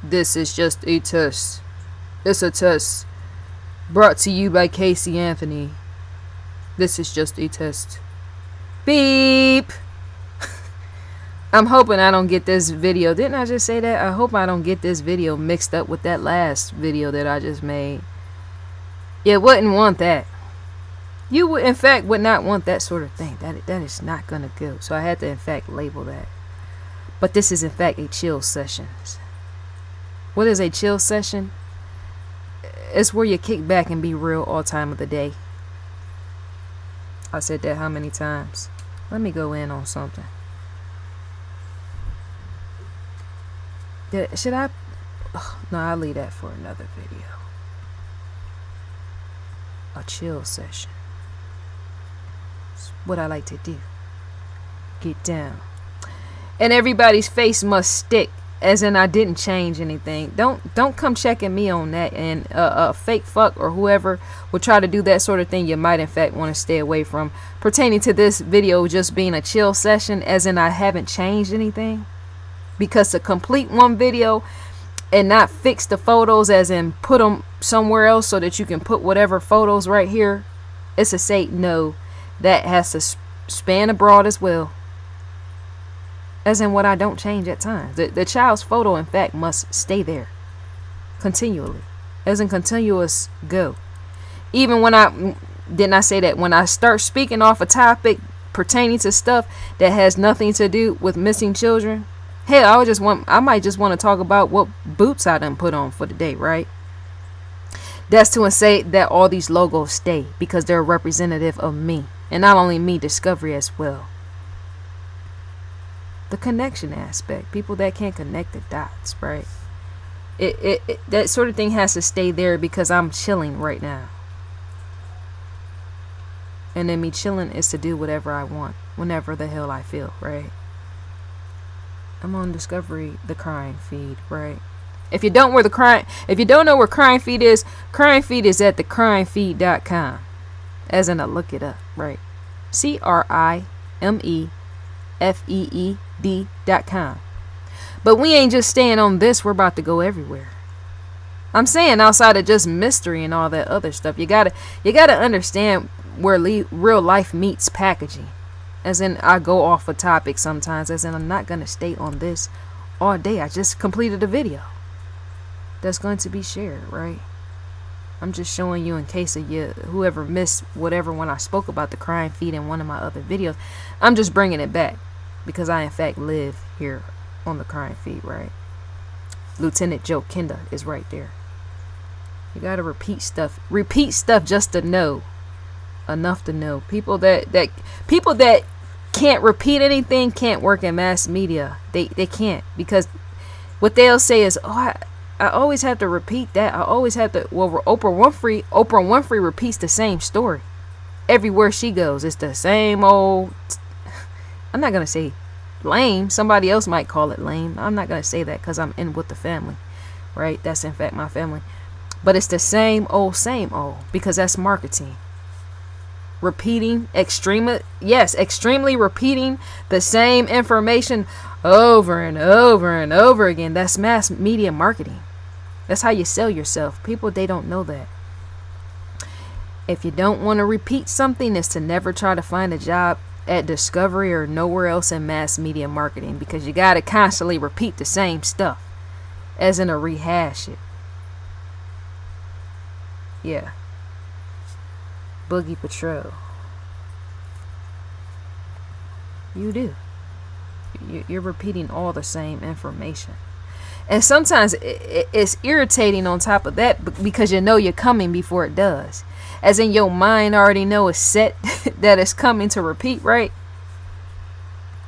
This is just a test. It's a test. Brought to you by Casey Anthony. This is just a test. Beep. I'm hoping I don't get this video. Didn't I just say that? I hope I don't get this video mixed up with that last video that I just made. You wouldn't want that. You would, in fact, would not want that sort of thing. That is not gonna go. So I had to, in fact, label that. But this is, in fact, a chill session. What is a chill session? It's where you kick back and be real all time of the day. I said that how many times? Let me go in on something. Should I? Oh, no, I'll leave that for another video. A chill session. It's what I like to do. Get down. And everybody's face must stick. As in, I didn't change anything. Don't come checking me on that. And fake fuck or whoever will try to do that sort of thing, you might in fact want to stay away from. Pertaining to this video just being a chill session, as in I haven't changed anything. Because to complete one video and not fix the photos, as in put them somewhere else so that you can put whatever photos right here, it's a say no. That has to span abroad as well. As in what I don't change at times. The child's photo, in fact, must stay there continually. As in continuous go. Even when didn't I say that when I start speaking off a topic pertaining to stuff that has nothing to do with missing children, hell, I might just want to talk about what boots I done put on for the day, right? That's to say that all these logos stay because they're representative of me. And not only me, Discovery as well. The connection aspect, people that can't connect the dots, right? It that sort of thing has to stay there because I'm chilling right now. And then me chilling is to do whatever I want, whenever the hell I feel, right? I'm on Discovery, the crime feed, right? If you don't know where crime feed is at thecrimefeed.com. As in, I look it up, right? CRIMEFEED.com. But we ain't just staying on this, we're about to go everywhere. I'm saying outside of just mystery and all that other stuff, you gotta understand where real life meets packaging. As in, I go off a topic sometimes, as in I'm not gonna stay on this all day. I just completed a video that's going to be shared, right? I'm just showing you in case of whoever missed whatever when I spoke about the crime feed in one of my other videos. I'm just bringing it back because I in fact live here on the crime feed, right? Lieutenant Joe Kenda is right there. You gotta repeat stuff just to know enough to know. People that can't repeat anything can't work in mass media. They can't, because what they'll say is, oh, I always have to repeat that. I always have to. Well, Oprah Winfrey repeats the same story everywhere she goes. It's the same old. I'm not gonna say lame. Somebody else might call it lame. I'm not gonna say that because I'm in with the family, right? That's in fact my family. But it's the same old, because that's marketing. Repeating, extremely repeating the same information over and over and over again. That's mass media marketing. That's how you sell yourself. People, they don't know that. If you don't want to repeat something, it's to never try to find a job at Discovery or nowhere else in mass media marketing, because you got to constantly repeat the same stuff, as in a rehash it. Yeah. Boogie Patrol. You do. You're repeating all the same information. And sometimes it's irritating on top of that, because you know you're coming before it does. As in, your mind already know it's set that it's coming to repeat, right?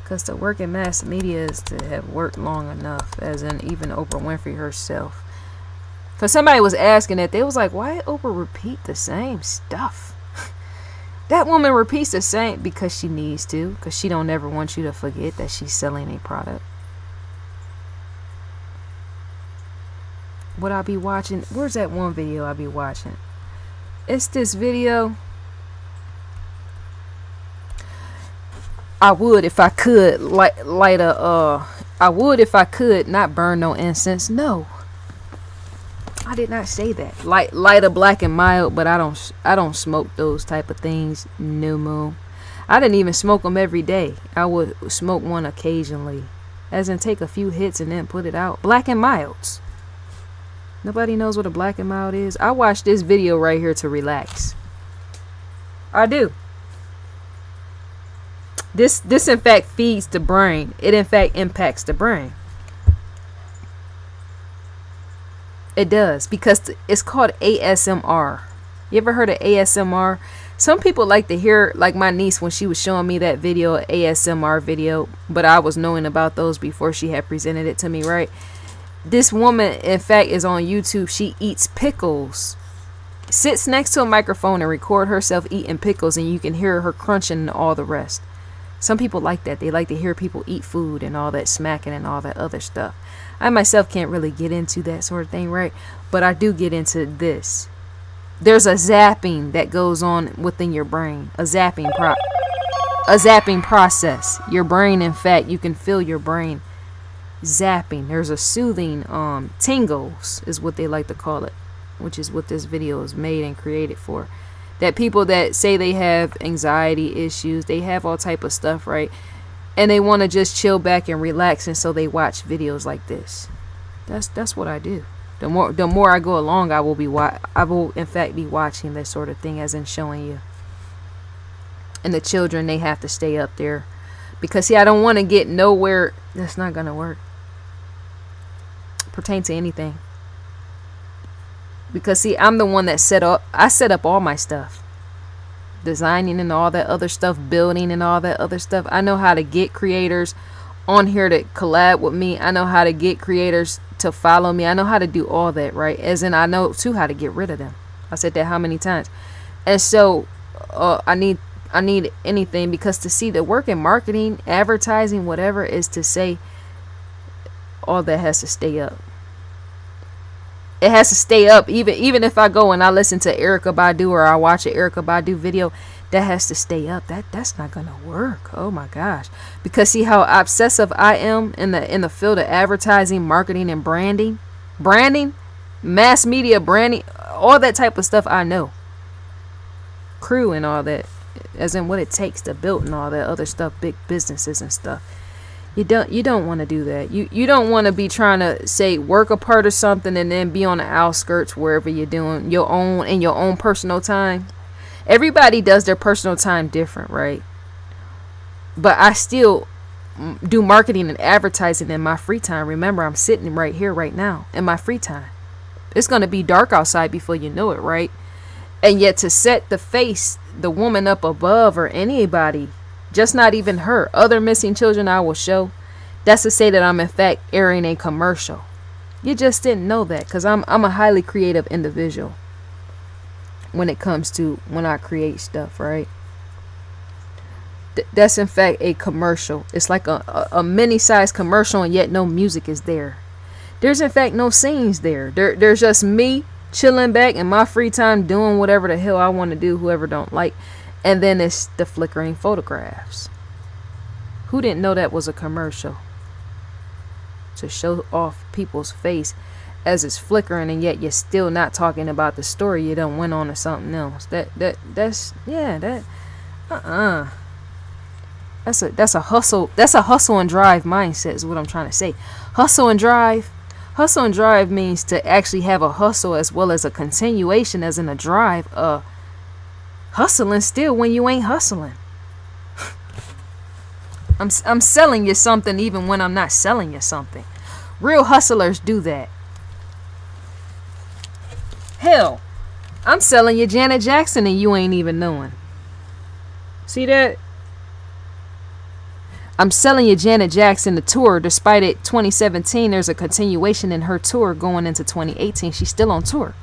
Because to work in mass media is to have worked long enough, as in even Oprah Winfrey herself. Because somebody was asking that, they was like, why Oprah repeat the same stuff? That woman repeats the same because she needs to, because she don't ever want you to forget that she's selling a product. What I be watching, where's that one video I be watching? It's this video. I would if I could light a I would if I could not burn no incense. No, I did not say that. Lighter, black, and mild, but I don't smoke those type of things. No more. I didn't even smoke them every day. I would smoke one occasionally, as in take a few hits and then put it out. Black and milds. Nobody knows what a black and mild is. I watch this video right here to relax. I do. This in fact feeds the brain. It in fact impacts the brain. It does, because it's called ASMR. You ever heard of ASMR? Some people like to hear, like my niece when she was showing me that video, ASMR video, but I was knowing about those before she had presented it to me, right? This woman, in fact, is on YouTube. She eats pickles, sits next to a microphone and record herself eating pickles, and you can hear her crunching and all the rest. Some people like that. They like to hear people eat food and all that smacking and all that other stuff. I myself can't really get into that sort of thing, right? But I do get into this. There's a zapping that goes on within your brain. A zapping process. Your brain, in fact, you can feel your brain zapping. There's a soothing tingles is what they like to call it, which is what this video is made and created for. That people that say they have anxiety issues, they have all type of stuff, right? And they want to just chill back and relax, and so they watch videos like this. That's what I do. The more I go along, I will in fact be watching this sort of thing, as in showing you. And the children, they have to stay up there, because see, I don't want to get nowhere. That's not gonna work. Pertain to anything. Because see, I'm the one that set up all my stuff. Designing and all that other stuff, building and all that other stuff. I know how to get creators on here to collab with me. I know how to get creators to follow me. I know how to do all that, right? As in, I know too how to get rid of them. I said that how many times? And so I need anything, because to see the work in marketing, advertising, whatever, is to say all that has to stay up. It has to stay up. Even if I go and I listen to Erykah Badu, or I watch an Erykah Badu video, that has to stay up. That's not gonna work. Oh my gosh. Because see how obsessive I am in the field of advertising, marketing, and branding, mass media branding, all that type of stuff. I know crew and all that, as in what it takes to build and all that other stuff, big businesses and stuff. You don't want to do that. You don't want to be trying to say work a part or something and then be on the outskirts wherever you're doing your own personal time. Everybody does their personal time different, right? But I still do marketing and advertising in my free time. Remember, I'm sitting right here right now in my free time. It's going to be dark outside before you know it, right? And yet to set the woman up above, or anybody, just not even her, other missing children I will show, that's to say that I'm in fact airing a commercial. You just didn't know that, because I'm a highly creative individual when it comes to when I create stuff, right? That's in fact a commercial. It's like a mini-sized commercial, and yet no music is there. There's in fact no scenes there. There's just me chilling back in my free time doing whatever the hell I want to do, whoever don't like. And then it's the flickering photographs. Who didn't know that was a commercial? To show off people's face as it's flickering, and yet you're still not talking about the story. You done went on to something else. That's a hustle. That's a hustle and drive mindset is what I'm trying to say. Hustle and drive. Hustle and drive means to actually have a hustle as well as a continuation, as in a drive. Hustling still when you ain't hustling. I'm selling you something even when I'm not selling you something. Real hustlers do that. Hell, I'm selling you Janet Jackson and you ain't even knowing. See that? I'm selling you Janet Jackson the tour. Despite it 2017, there's a continuation in her tour going into 2018. She's still on tour.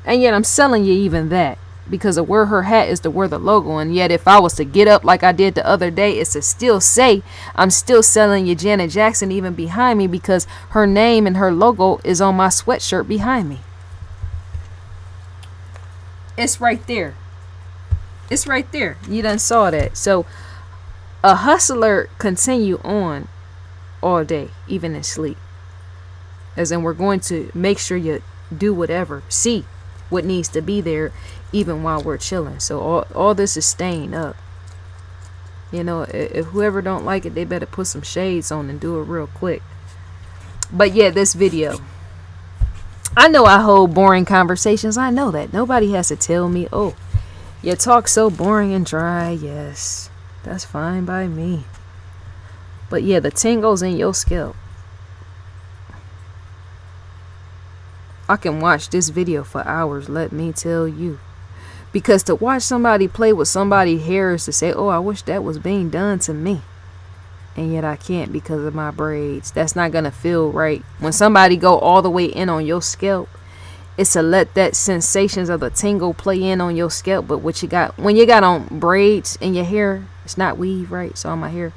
And yet I'm selling you even that. Because of where her hat is to wear the logo. And yet if I was to get up like I did the other day, it's to still say I'm still selling you Janet Jackson even behind me, because her name and her logo is on my sweatshirt behind me. It's right there. It's right there. You done saw that. So a hustler continue on all day, even in sleep. As in, we're going to make sure do whatever, see what needs to be there, even while we're chilling. So all this is staying up. You know, if whoever don't like it, they better put some shades on and do it real quick. But yeah, this video, I know I hold boring conversations. I know that. Nobody has to tell me, oh, you talk so boring and dry. Yes, that's fine by me. But yeah, the tingles in your scalp. I can watch this video for hours, let me tell you. Because to watch somebody play with somebody's hair is to say, oh, I wish that was being done to me. And yet I can't because of my braids. That's not going to feel right. When somebody go all the way in on your scalp, it's to let that sensations of the tingle play in on your scalp. But what you got, when you got on braids in your hair, it's not weave, right? So on my hair,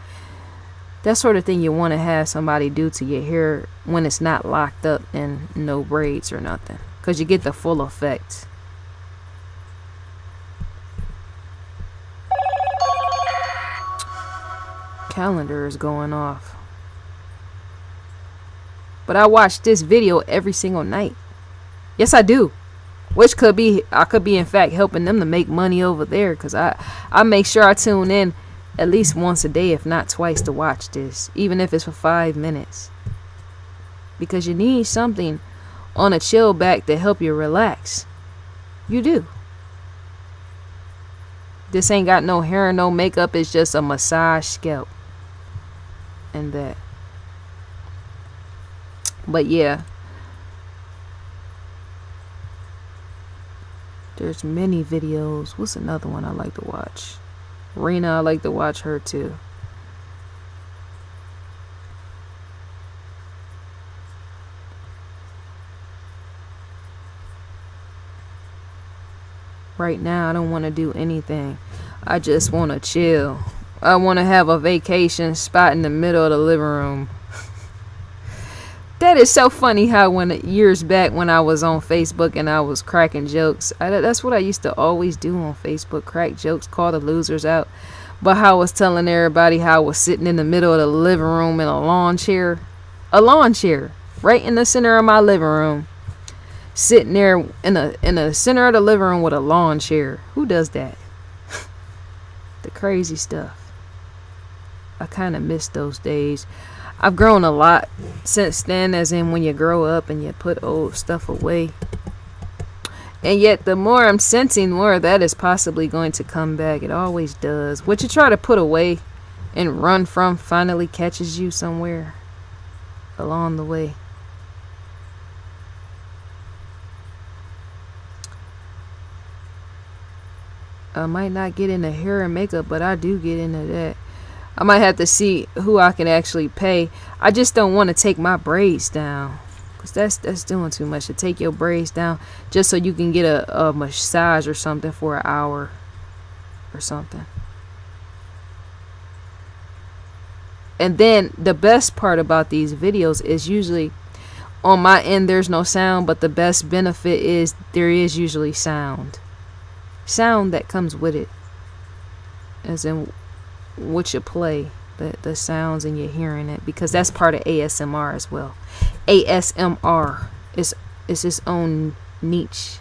that sort of thing you want to have somebody do to your hair when it's not locked up and no braids or nothing. Because you get the full effect. Calendar is going off. But I watch this video every single night. Yes, I do. Which could be, I could be in fact helping them to make money over there. Because I make sure I tune in at least once a day, if not twice, to watch this. Even if it's for 5 minutes. Because you need something on a chill back to help you relax. You do. This ain't got no hair and no makeup. It's just a massage scalp. And that. But yeah. There's many videos. What's another one I like to watch? Rena, I like to watch her too. Right now, I don't want to do anything. I just want to chill. I want to have a vacation spot in the middle of the living room. That is so funny how years back when I was on Facebook and I was cracking jokes. That's what I used to always do on Facebook. Crack jokes, call the losers out. But how I was telling everybody how I was sitting in the middle of the living room in a lawn chair. A lawn chair. Right in the center of my living room. Sitting there in the center of the living room with a lawn chair. Who does that? The crazy stuff. I kind of miss those days. I've grown a lot since then, as in when you grow up and you put old stuff away. And yet the more I'm sensing, more of that is possibly going to come back. It always does. What you try to put away and run from finally catches you somewhere along the way. I might not get into hair and makeup, but I do get into that. I might have to see who I can actually pay. I just don't want to take my braids down. Because that's doing too much to take your braids down just so you can get a massage or something for an hour or something. And then the best part about these videos is usually on my end there's no sound, but the best benefit is there is usually sound. Sound that comes with it. As in what you play, the sounds, and you're hearing it, because that's part of ASMR as well. ASMR is its own niche.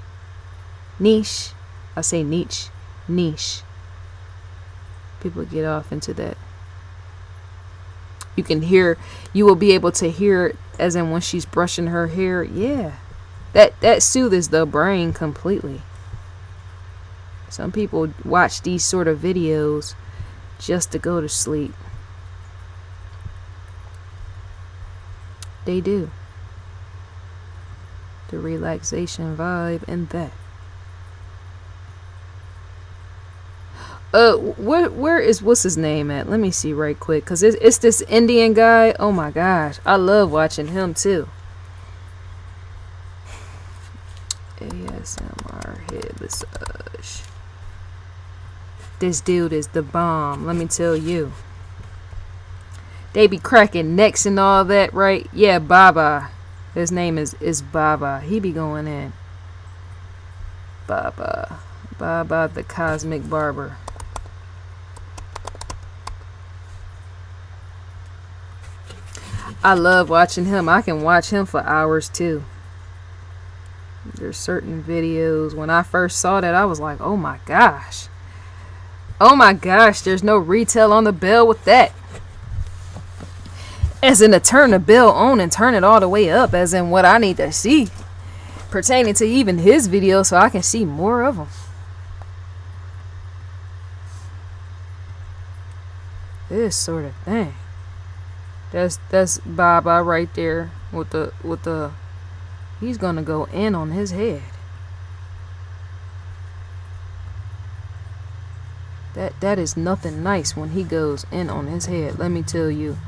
I say niche. People get off into that. You will be able to hear it, as in when she's brushing her hair. Yeah, that soothes the brain completely. Some people watch these sort of videos just to go to sleep. They do. The relaxation vibe and that. Where is, what's his name at? Let me see right quick, cause it's this Indian guy. Oh my gosh, I love watching him too. ASMR head massage. This dude is the bomb, let me tell you. They be cracking necks and all that, right? Yeah, Baba. His name is Baba. He be going in. Baba the Cosmic Barber. I love watching him. I can watch him for hours too. There's certain videos, when I first saw that, I was like, oh my gosh. Oh my gosh, there's no retail on the bell with that. As in to turn the bell on and turn it all the way up, as in what I need to see pertaining to even his videos so I can see more of them. This sort of thing. That's Baba right there with the he's gonna go in on his head. That is nothing nice when he goes in on his head. Let me tell you.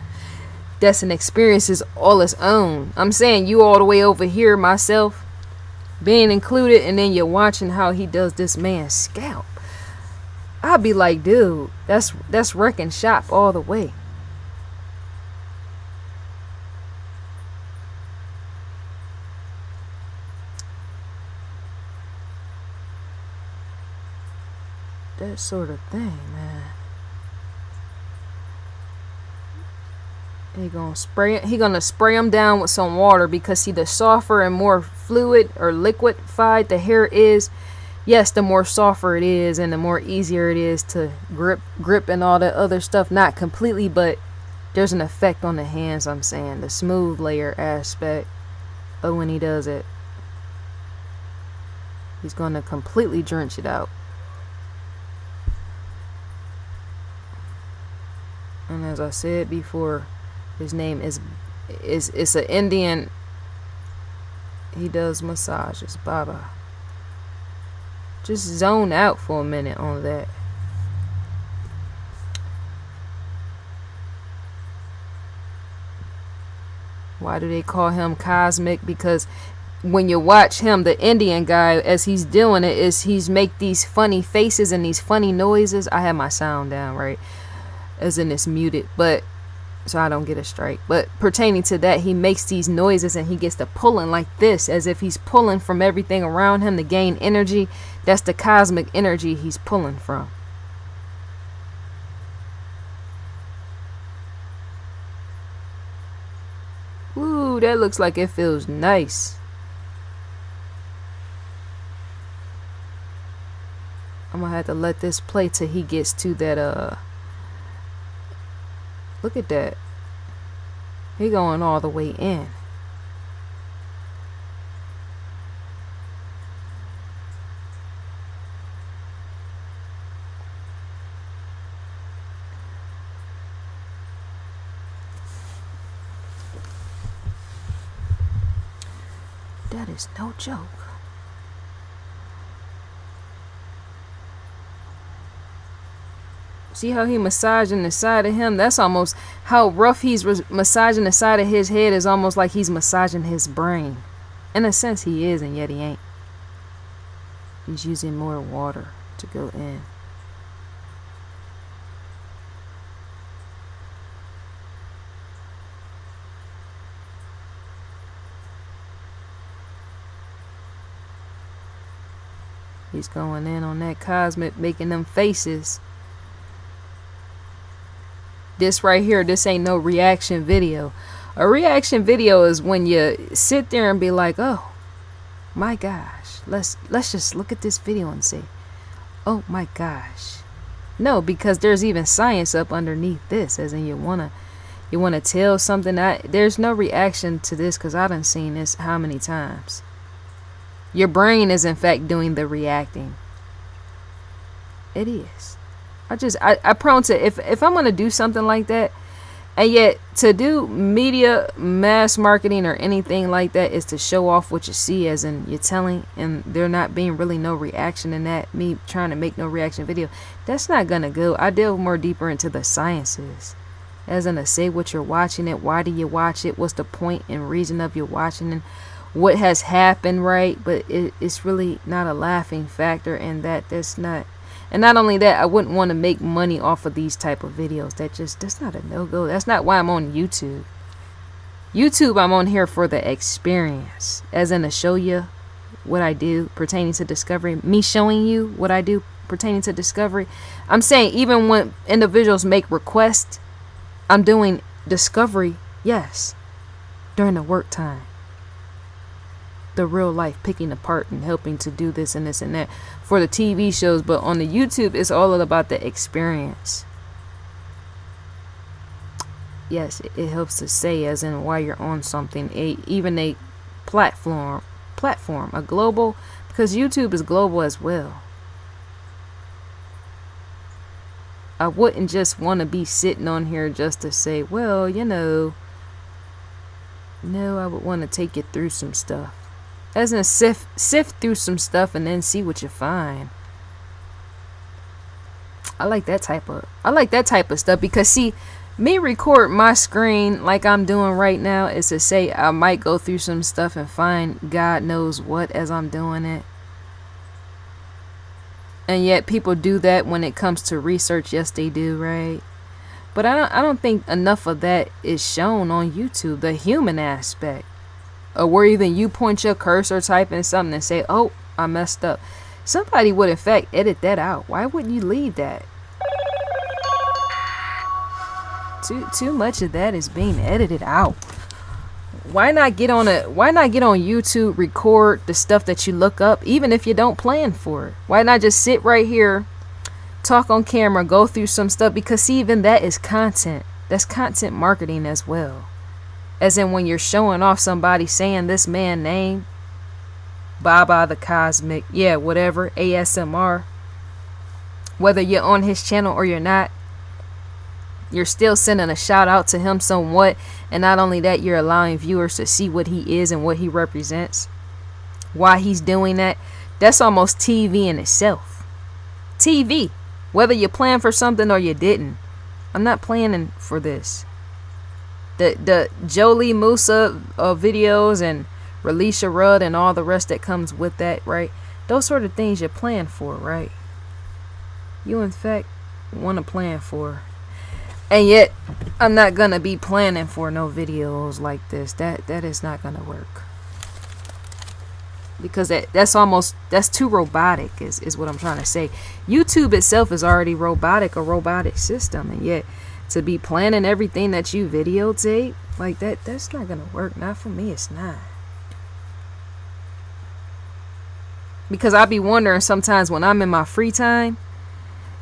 That's an experience is all its own. I'm saying you all the way over here, myself being included, and then you're watching how he does this man's scalp. I'll be like, dude, that's wrecking shop all the way. That sort of thing, man. He gonna spray them down with some water, because see, the softer and more fluid or liquefied the hair is, yes, the more softer it is and the more easier it is to grip and all that other stuff. Not completely, but there's an effect on the hands. I'm saying the smooth layer aspect of when he does it. He's gonna completely drench it out. And as I said before, his name is it's an Indian. He does massages, Baba. Just zone out for a minute on that. Why do they call him cosmic? Because when you watch him, the Indian guy, as he's doing it, is he's make these funny faces and these funny noises. I have my sound down, right? As in it's muted, but so I don't get a strike. But pertaining to that, he makes these noises and he gets to pulling like this, as if he's pulling from everything around him to gain energy. That's the cosmic energy he's pulling from. Ooh, that looks like it feels nice. I'm gonna have to let this play till he gets to that look at that. He going all the way in. That is no joke. See how he massaging the side of him? That's almost how rough he's massaging the side of his head, is almost like he's massaging his brain. In a sense he is, and yet he ain't. He's using more water to go in. He's going in on that cosmic, making them faces. This right here, this ain't no reaction video. A reaction video is when you sit there and be like, oh my gosh, let's just look at this video and say, oh my gosh. No, because there's even science up underneath this, as in you wanna tell something. There's no reaction to this, because I done seen this how many times. Your brain is in fact doing the reacting. It is. I prone to, if I'm gonna do something like that, and yet to do media mass marketing or anything like that is to show off what you see, as in you're telling, and there not being really no reaction in that, me trying to make no reaction video, that's not gonna go. I delve more deeper into the sciences, as in to say what you're watching it, why do you watch it, what's the point and reason of your watching, and what has happened, right? But it's really not a laughing factor, and that's not. And not only that, I wouldn't want to make money off of these type of videos. That's not a no-go. That's not why I'm on YouTube. YouTube, I'm on here for the experience, as in to show you what I do pertaining to discovery. Me showing you what I do pertaining to discovery. I'm saying even when individuals make requests, I'm doing discovery, yes, during the work time. the real life, picking apart and helping to do this and this and that for the TV shows. But on the YouTube, it's all about the experience. Yes, it helps to say, as in why you're on something, even a platform, a global, because YouTube is global as well. I wouldn't just want to be sitting on here just to say, well, no, I would want to take you through some stuff. As in sift through some stuff and then see what you find. I like that type of stuff, because see, me record my screen like I'm doing right now is to say I might go through some stuff and find God knows what as I'm doing it. And yet people do that when it comes to research. Yes, they do, right? But I don't think enough of that is shown on YouTube, the human aspect. Or where even you point your cursor, type in something and say, oh, I messed up. Somebody would in fact edit that out. Why wouldn't you leave that? Too much of that is being edited out. Why not get on YouTube, record the stuff that you look up, even if you don't plan for it? Why not just sit right here, talk on camera, go through some stuff? Because see, even that is content. That's content marketing as well. As in when you're showing off somebody saying this man name, Baba the Cosmic, yeah, whatever, ASMR. Whether you're on his channel or you're not, you're still sending a shout out to him somewhat. And not only that, you're allowing viewers to see what he is and what he represents. Why he's doing that. That's almost TV in itself. TV. Whether you planned for something or you didn't. I'm not planning for this. The Jolie Musa videos and Relisha Rudd and all the rest that comes with that, right? Those sort of things you plan for, right? You in fact want to plan for. And yet, I'm not going to be planning for no videos like this. That is not going to work. Because that's too robotic is what I'm trying to say. YouTube itself is already robotic, a robotic system. And yet, to be planning everything that you videotape, like that's not going to work. Not for me, it's not. Because I be wondering sometimes when I'm in my free time,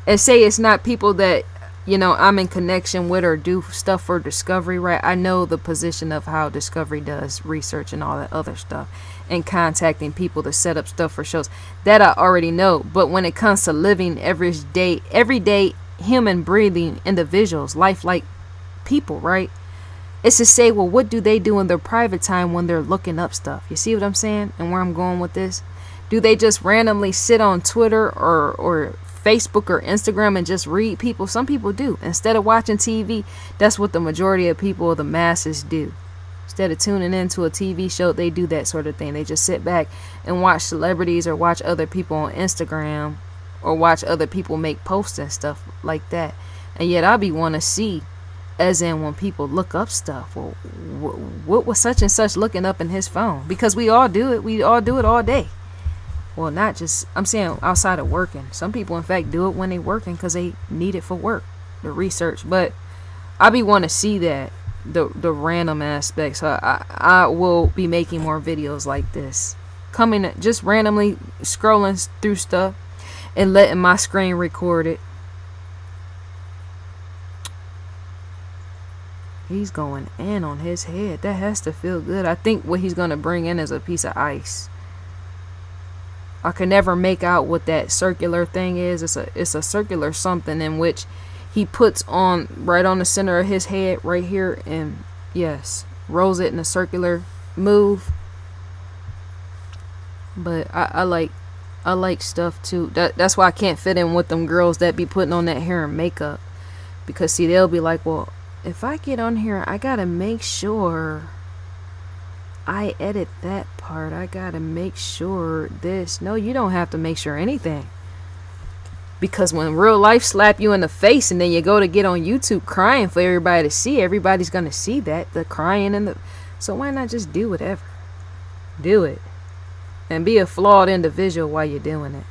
and say it's not people that I'm in connection with or do stuff for Discovery, right? I know the position of how Discovery does research and all that other stuff and contacting people to set up stuff for shows. That I already know. But when it comes to living everyday human breathing individuals, lifelike people, right? It's to say, well, what do they do in their private time when they're looking up stuff? You see what I'm saying and where I'm going with this? Do they just randomly sit on Twitter or Facebook or Instagram and just read people? Some people do. Instead of watching TV, that's what the majority of people, the masses, do. Instead of tuning into a TV show, they do that sort of thing. They just sit back and watch celebrities or watch other people on Instagram or watch other people make posts and stuff like that. And yet I be want to see, as in when people look up stuff, well, what was such and such looking up in his phone? Because we all do it. We all do it all day. Well, not just, I'm saying outside of working. Some people, in fact, do it when they working because they need it for work, the research. But I be want to see that, the random aspects. So I will be making more videos like this. Coming, just randomly scrolling through stuff and letting my screen record it. He's going in on his head. That has to feel good. I think what he's going to bring in is a piece of ice. I can never make out what that circular thing is. It's a circular something in which he puts on right on the center of his head right here, and yes, rolls it in a circular move. But I like stuff too. That's why I can't fit in with them girls that be putting on that hair and makeup, because see, they'll be like, well, if I get on here, I gotta make sure I edit that part. I gotta make sure this. No, you don't have to make sure anything. Because when real life slap you in the face and then you go to get on YouTube crying for everybody to see, everybody's gonna see that, the crying and the. So why not just do whatever? Do it. And be a flawed individual while you're doing it.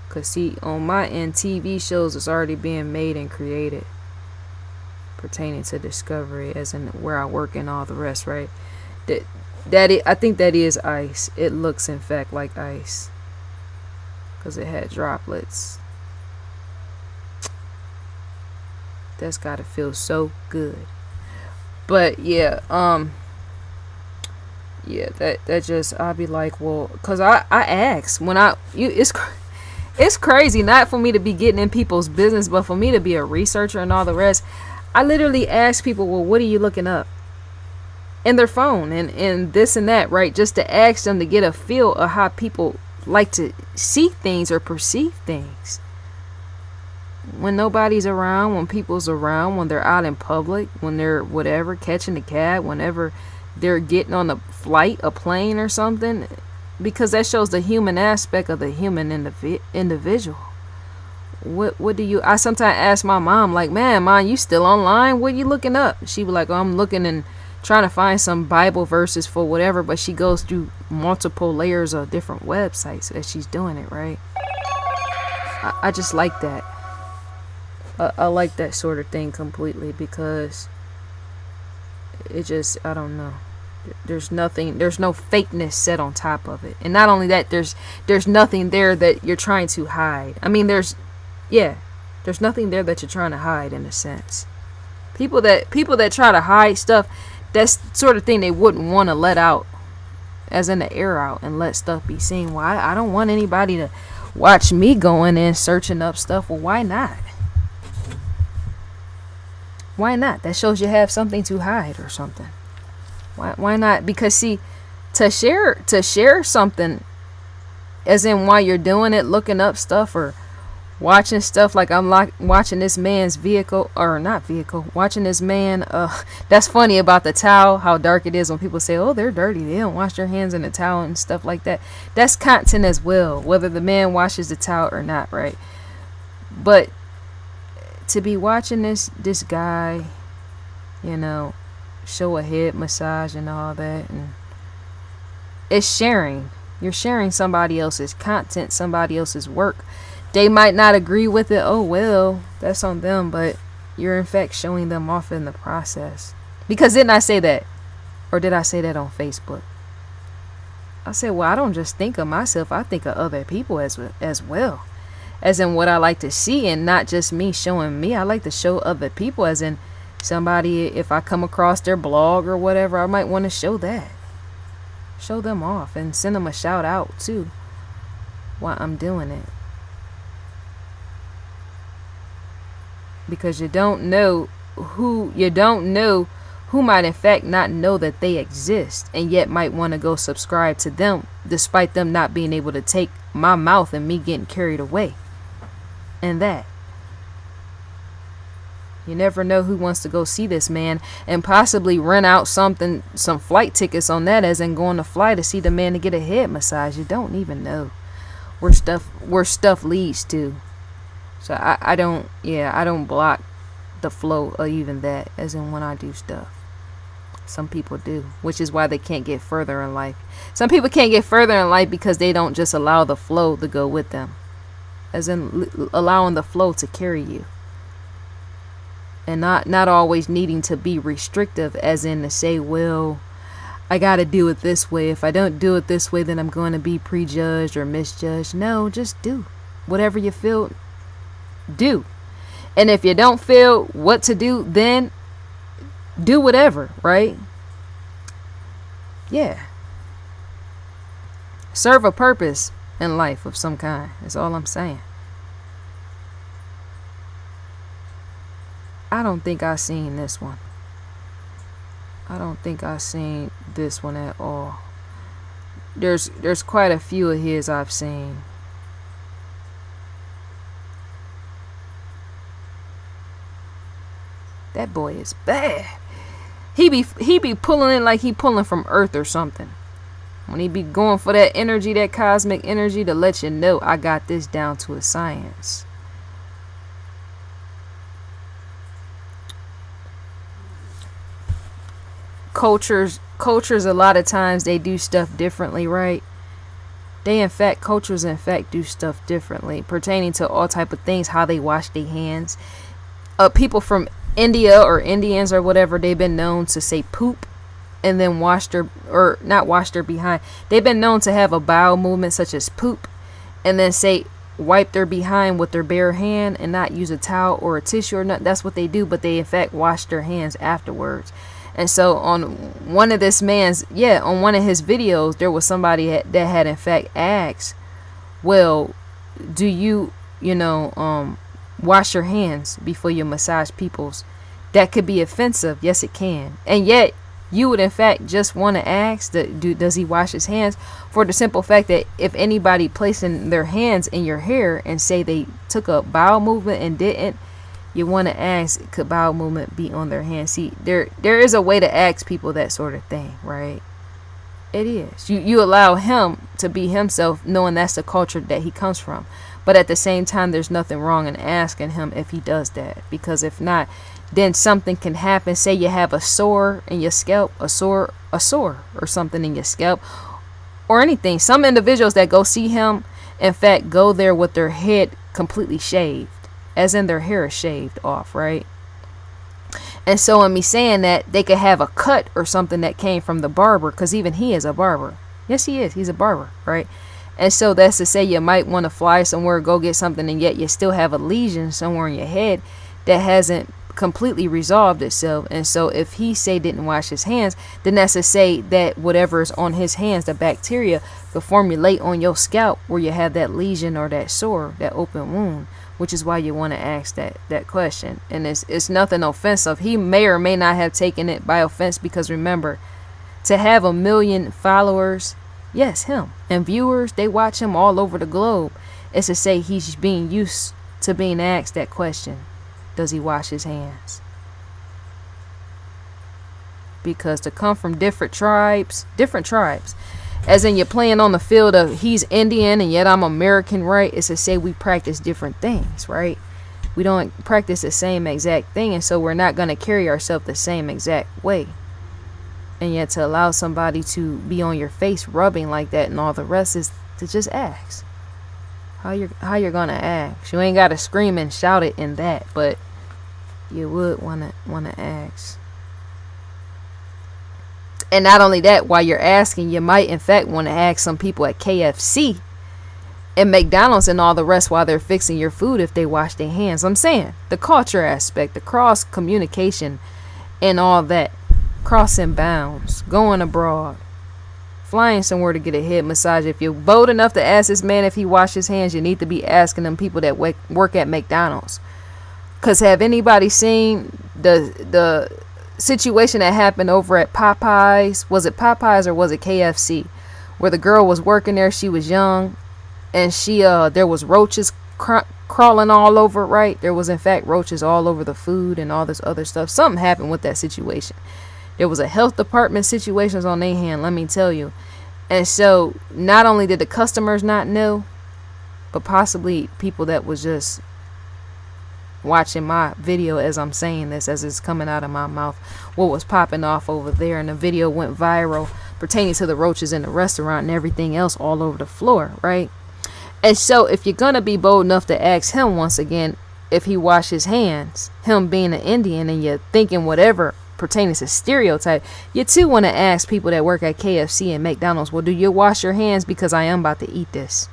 Because see, on my end, TV shows is already being made and created. pertaining to discovery, as in where I work and all the rest, right? I think that is ice. It looks, in fact, like ice because it had droplets. That's gotta feel so good. But yeah, yeah, that just I'll be like, well, cause I ask when it's crazy not for me to be getting in people's business, but for me to be a researcher and all the rest. I literally ask people, well, what are you looking up in their phone and this and that, right? Just to ask them to get a feel of how people like to see things or perceive things. When nobody's around, when people's around, when they're out in public, when they're whatever, catching a cab, whenever they're getting on a flight, a plane or something, because that shows the human aspect of the human individual. What do you, I sometimes ask my mom, like, man, Mom, you still online? What are you looking up? She be like, oh, I'm looking and trying to find some Bible verses for whatever, but she goes through multiple layers of different websites as she's doing it, right? I just like that. I like that sort of thing completely, because it just, I don't know. There's no fakeness set on top of it. And not only that, there's nothing there that you're trying to hide. I mean, there's nothing there that you're trying to hide, in a sense. People that try to hide stuff, that's sort of thing they wouldn't want to let out, as in the air out, and let stuff be seen. Well, I don't want anybody to watch me going in searching up stuff. Well, why not? Why not? That shows you have something to hide or something. Why not? Because see, to share something, as in while you're doing it, looking up stuff or watching stuff, like I'm watching this man's watching this man. That's funny about the towel, how dark it is when people say, oh, they're dirty, they don't wash their hands in the towel and stuff like that. That's content as well, whether the man washes the towel or not, right? But to be watching this guy, show a head massage and all that, and it's sharing. You're sharing somebody else's content, somebody else's work. They might not agree with it. Oh, well, that's on them, but you're in fact showing them off in the process. Because didn't I say that? Or did I say that on Facebook? I said, well, I don't just think of myself, I think of other people as well. As in what I like to see, and not just me showing me. I like to show other people, as in somebody, if I come across their blog or whatever, I might want to show that. Show them off and send them a shout out too while I'm doing it. Because you don't know who might in fact not know that they exist, and yet might want to go subscribe to them, despite them not being able to take my mouth and me getting carried away. And that you never know who wants to go see this man and possibly rent out some flight tickets on that, as in going to fly to see the man to get a head massage. You don't even know where stuff leads to. So I don't block the flow of even that, as in when I do stuff. Some people do, which is why they can't get further in life. Some people can't get further in life because they don't just allow the flow to go with them, as in allowing the flow to carry you, and not always needing to be restrictive, as in to say, well, I gotta do it this way. If I don't do it this way, then I'm going to be prejudged or misjudged. No, just do whatever you feel. Do. And if you don't feel what to do, then do whatever, right? Yeah. Serve a purpose in life of some kind. That's all I'm saying. I don't think I seen this one. I don't think I seen this one at all. There's quite a few of his I've seen. That boy is bad. He be pulling in like he pulling from Earth or something. When he be going for that energy, that cosmic energy, to let you know I got this down to a science. Cultures a lot of times they do stuff differently, right? Cultures in fact do stuff differently pertaining to all type of things, how they wash their hands. People from India or Indians or whatever, they've been known to say poop and then wash their, or not wash their behind. They've been known to have a bowel movement such as poop and then say wipe their behind with their bare hand and not use a towel or a tissue or nothing. That's what they do, but they in fact wash their hands afterwards. And so on one of this man's, on one of his videos, there was somebody that had in fact asked, well, do you, wash your hands before you massage people's? That could be offensive. Yes, it can. And yet you would in fact just want to ask, does he wash his hands? For the simple fact that if anybody placing their hands in your hair and say they took a bowel movement and didn't, you want to ask, could bowel movement be on their hands? See, there is a way to ask people that sort of thing, right? It is. You allow him to be himself, knowing that's the culture that he comes from. But at the same time, there's nothing wrong in asking him if he does that. Because if not, then something can happen. Say you have a sore in your scalp, a sore or something in your scalp or anything. Some individuals that go see him, in fact, go there with their head completely shaved, as in their hair is shaved off, right? And so in me saying that, they could have a cut or something that came from the barber, because even he is a barber. Yes, he is. He's a barber, right? And so that's to say you might want to fly somewhere, go get something, and yet you still have a lesion somewhere in your head that hasn't completely resolved itself. And so if he say didn't wash his hands, then that's to say that whatever is on his hands, the bacteria, could formulate on your scalp where you have that lesion or that sore, that open wound, which is why you want to ask that question. And it's nothing offensive. He may or may not have taken it by offense, because remember, to have 1 million followers, yes, him, and viewers, they watch him all over the globe, is to say he's being used to being asked that question. Does he wash his hands? Because to come from different tribes, as in you're playing on the field of he's Indian and yet I'm American, right? It's to say we practice different things, right? We don't practice the same exact thing, and so we're not going to carry ourselves the same exact way. And yet to allow somebody to be on your face rubbing like that and all the rest is to just ask. How you're going to ask. You ain't got to scream and shout it in that, but you would want to ask. And not only that, while you're asking, you might in fact want to ask some people at KFC and McDonald's and all the rest while they're fixing your food if they wash their hands. I'm saying the culture aspect, the cross communication and all that, crossing bounds, going abroad, flying somewhere to get a head massage. If you're bold enough to ask this man if he washed his hands, you need to be asking them people that work at McDonald's. Because have anybody seen the situation that happened over at Popeyes? Was it Popeyes or was it KFC? Where the girl was working there, she was young, and there was roaches crawling all over, right? There was in fact roaches all over the food and all this other stuff. Something happened with that situation. There was a health department situations on their hand, let me tell you. And so not only did the customers not know, but possibly people that was just watching my video as I'm saying this, as it's coming out of my mouth, what was popping off over there. And the video went viral pertaining to the roaches in the restaurant and everything else all over the floor, right? And so if you're going to be bold enough to ask him once again if he washed his hands, him being an Indian, and you're thinking whatever pertaining to stereotype, you too want to ask people that work at KFC and McDonald's, well, do you wash your hands? Because I am about to eat this.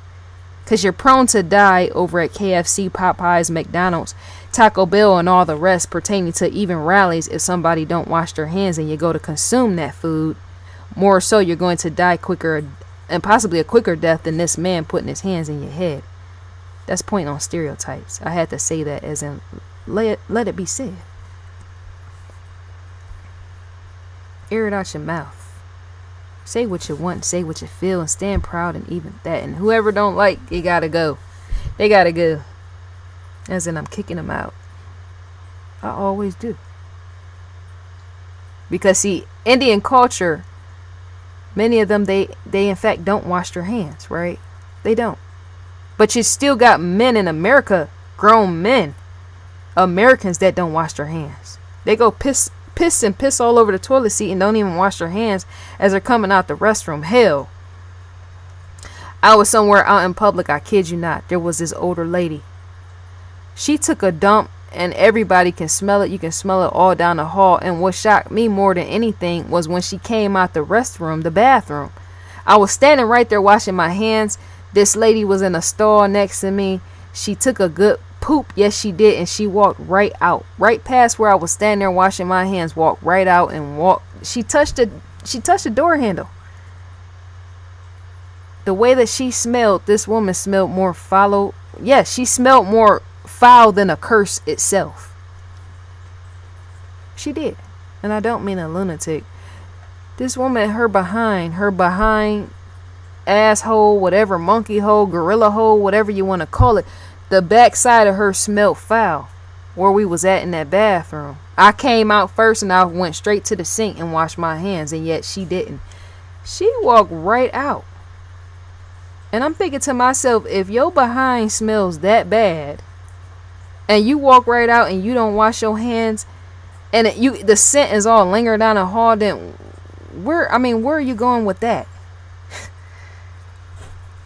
Because you're prone to die over at KFC, Popeyes, McDonald's, Taco Bell, and all the rest pertaining to even rallies if somebody don't wash their hands and you go to consume that food. More so, you're going to die quicker and possibly a quicker death than this man putting his hands in your head. That's point on stereotypes. I had to say that as in let it be said. Air it out your mouth. Say what you want, say what you feel, and stand proud and even that. And whoever don't like, you gotta go. They gotta go. As in, I'm kicking them out. I always do. Because see, Indian culture, many of them, they in fact don't wash their hands, right? They don't. But you still got men in America, grown men, Americans that don't wash their hands. They go piss all over the toilet seat and don't even wash their hands as they're coming out the restroom. Hell, I was somewhere out in public, I kid you not, there was this older lady. She took a dump and everybody can smell it. You can smell it all down the hall. And what shocked me more than anything was when she came out the restroom, the bathroom. I was standing right there washing my hands. This lady was in a stall next to me. She took a good poop. Yes, she did. And she walked right out, right past where I was standing there washing my hands, walked right out and walked. She touched the door handle. The way that she smelled, this woman smelled more foul. Yes, she smelled more foul than a curse itself. She did. And I don't mean a lunatic. This woman, her behind, asshole, whatever, monkey hole, gorilla hole, whatever you want to call it, the backside of her smelled foul where we was at in that bathroom. I came out first and I went straight to the sink and washed my hands, and yet she didn't. She walked right out. And I'm thinking to myself, if your behind smells that bad and you walk right out and you don't wash your hands and the scent is all lingering down the hall, then where are you going with that?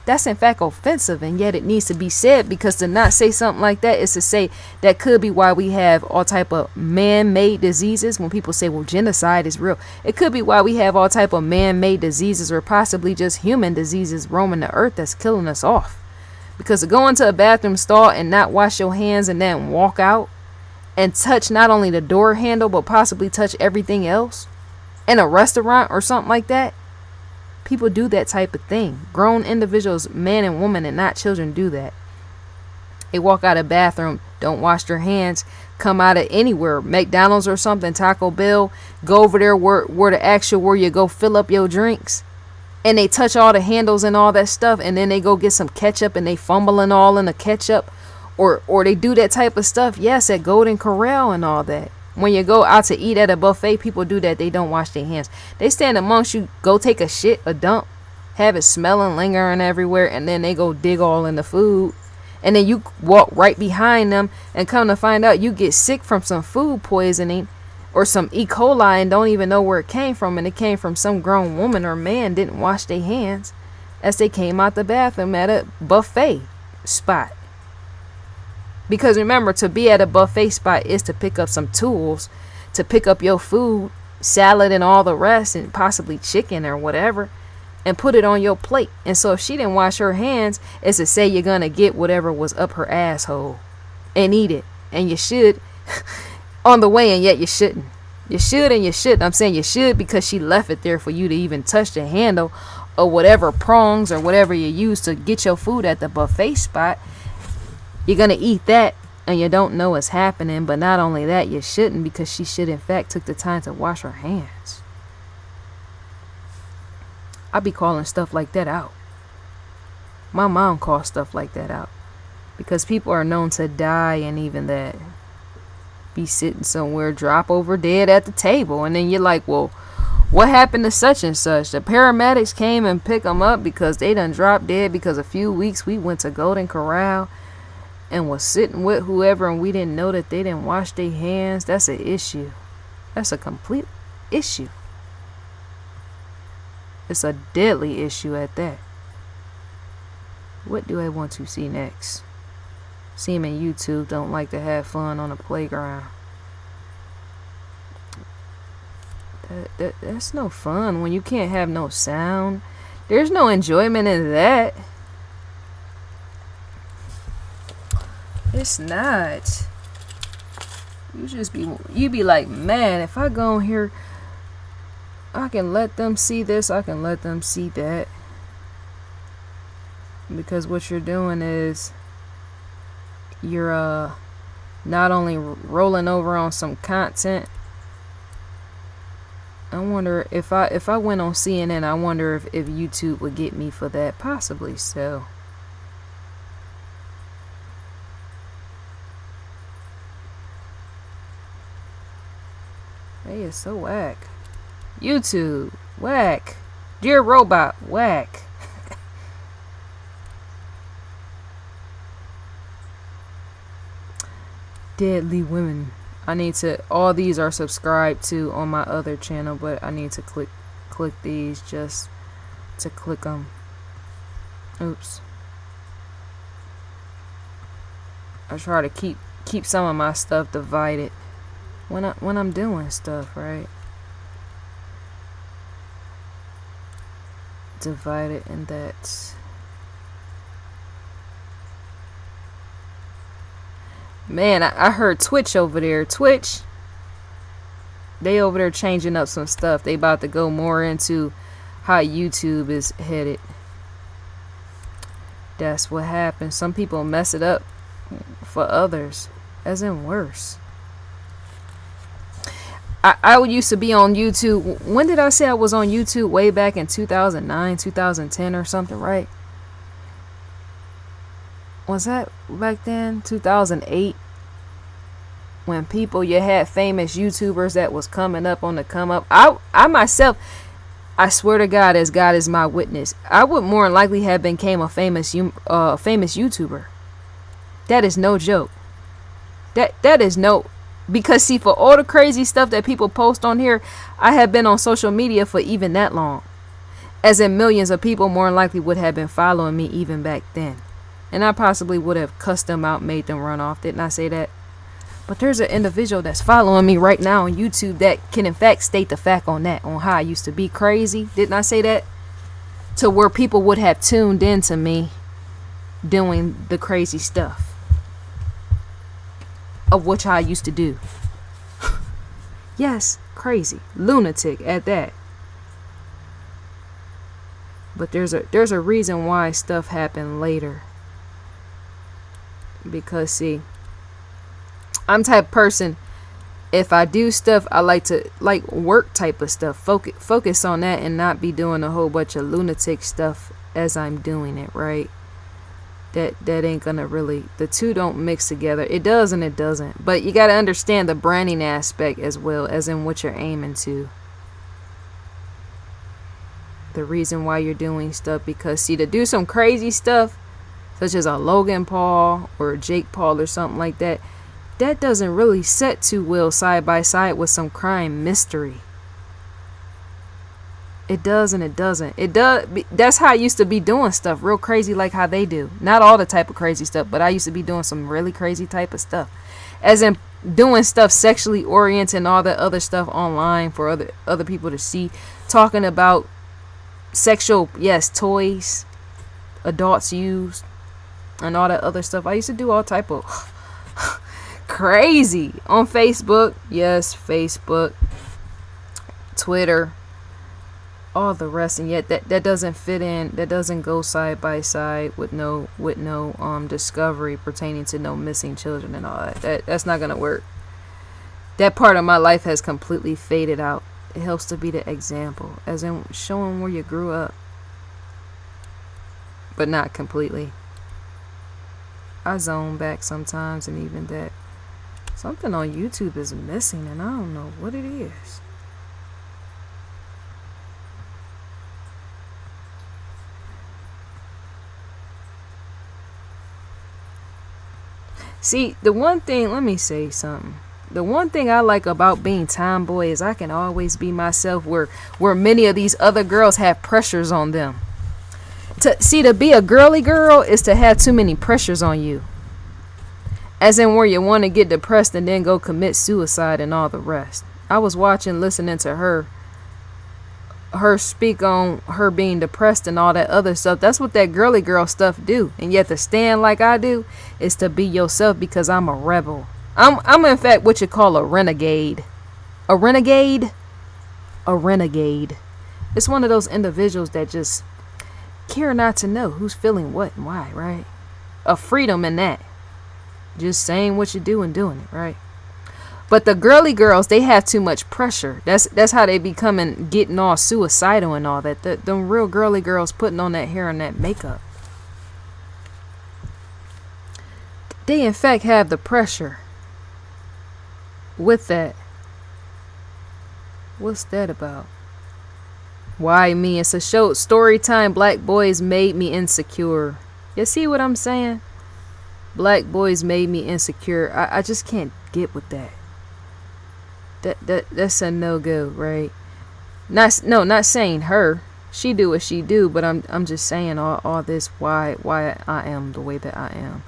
That's in fact offensive, and yet it needs to be said, because to not say something like that is to say that could be why we have all type of man-made diseases. When people say, well, genocide is real, it could be why we have all type of man-made diseases, or possibly just human diseases roaming the earth that's killing us off. Because to go into a bathroom stall and not wash your hands and then walk out and touch not only the door handle but possibly touch everything else in a restaurant or something like that. People do that type of thing. Grown individuals, man and woman, and not children, do that. They walk out of the bathroom, don't wash their hands, come out of anywhere, McDonald's or something, Taco Bell, go over there where you go fill up your drinks, and they touch all the handles and all that stuff, and then they go get some ketchup and they fumbling all in the ketchup, or they do that type of stuff. Yes, at Golden Corral and all that. When you go out to eat at a buffet, people do that. They don't wash their hands. They stand amongst you, go take a shit, a dump, have it smelling, lingering everywhere, and then they go dig all in the food. And then you walk right behind them, and come to find out you get sick from some food poisoning or some E. coli and don't even know where it came from. And it came from some grown woman or man didn't wash their hands as they came out the bathroom at a buffet spot. Because remember, to be at a buffet spot is to pick up some tools, to pick up your food, salad and all the rest, and possibly chicken or whatever, and put it on your plate. And so if she didn't wash her hands, it's to say you're going to get whatever was up her asshole and eat it. And you should on the way, and yet you shouldn't. You should and you shouldn't. I'm saying you should because she left it there for you to even touch the handle or whatever prongs or whatever you use to get your food at the buffet spot. You're going to eat that and you don't know what's happening. But not only that, you shouldn't, because she should in fact took the time to wash her hands. I be calling stuff like that out. My mom calls stuff like that out. Because people are known to die, and even that. Be sitting somewhere, drop over dead at the table. And then you're like, well, what happened to such and such? The paramedics came and picked them up because they done dropped dead because a few weeks we went to Golden Corral and was sitting with whoever, and we didn't know that they didn't wash their hands. That's an issue. That's a complete issue. It's a deadly issue at that. What do I want to see next? Seeming YouTube don't like to have fun on the playground. That's no fun when you can't have no sound. There's no enjoyment in that. It's not. You be like, man, if I go in here, I can let them see this, I can let them see that. Because what you're doing is you're not only rolling over on some content. I wonder if I went on CNN, I wonder if YouTube would get me for that. Possibly so. They is so whack. YouTube, whack. Dear Robot, whack. Deadly Women. I need to, all these are subscribed to on my other channel, but I need to click these just to click them. Oops. I try to keep keep some of my stuff divided when I'm doing stuff, right? Divided in that. Man, I heard Twitch over there. Twitch, they over there changing up some stuff. They about to go more into how YouTube is headed. That's what happens. Some people mess it up for others, as in worse. I used to be on YouTube. When did I say I was on YouTube? Way back in 2009, 2010 or something, right? Was that back then? 2008? When you had famous YouTubers that was coming up on the come up. I myself, I swear to God, as God is my witness, I would more than likely have became a famous YouTuber. That is no joke. That is no, because see, for all the crazy stuff that people post on here, I have been on social media for even that long. As in millions of people more than likely would have been following me even back then. And I possibly would have cussed them out, made them run off. Didn't I say that? But there's an individual that's following me right now on YouTube that can in fact state the fact on that, on how I used to be crazy. Didn't I say that? To where people would have tuned into me doing the crazy stuff of which I used to do. Yes, crazy. Lunatic at that. But there's a reason why stuff happened later. Because see, I'm the type of person, if I do stuff, I like to work type of stuff. Focus on that and not be doing a whole bunch of lunatic stuff as I'm doing it, right? That ain't gonna really, the two don't mix together. It does and it doesn't. But you gotta understand the branding aspect as well, as in what you're aiming to. The reason why you're doing stuff, because see, to do some crazy stuff, such as a Logan Paul or a Jake Paul or something like that, that doesn't really set too well side by side with some crime mystery. It does and it doesn't. It does. That's how I used to be doing stuff real crazy, like how they do. Not all the type of crazy stuff, but I used to be doing some really crazy type of stuff, as in doing stuff sexually oriented and all that other stuff online for other people to see, talking about sexual, yes, toys adults use and all that other stuff. I used to do all type of crazy on Facebook. Yes, Facebook, Twitter, all the rest, and yet that doesn't fit in. That doesn't go side by side with no discovery pertaining to no missing children and all that. That's not gonna work. That part of my life has completely faded out. It helps to be the example, as in showing where you grew up, but not completely. I zone back sometimes, and even that. Something on YouTube is missing, and I don't know what it is. See, the one thing, let me say something. The one thing I like about being tomboy is I can always be myself, where many of these other girls have pressures on them. To be a girly girl is to have too many pressures on you. As in where you want to get depressed and then go commit suicide and all the rest. I was listening to her speak on her being depressed and all that other stuff. That's what that girly girl stuff do. And yet to stand like I do is to be yourself, because I'm a rebel. I'm in fact what you call a renegade. A renegade? A renegade. It's one of those individuals that just care not to know who's feeling what and why, right? A freedom in that. Just saying what you do and doing it, right? But the girly girls, they have too much pressure. That's how they getting all suicidal and all that. Them real girly girls putting on that hair and that makeup. They in fact have the pressure with that. What's that about? Why me? It's a show. Story time. Black boys made me insecure. You see what I'm saying? Black boys made me insecure. I just can't get with that. That's a no-go, right? Not saying her. She do what she do, but I'm just saying all this why I am the way that I am.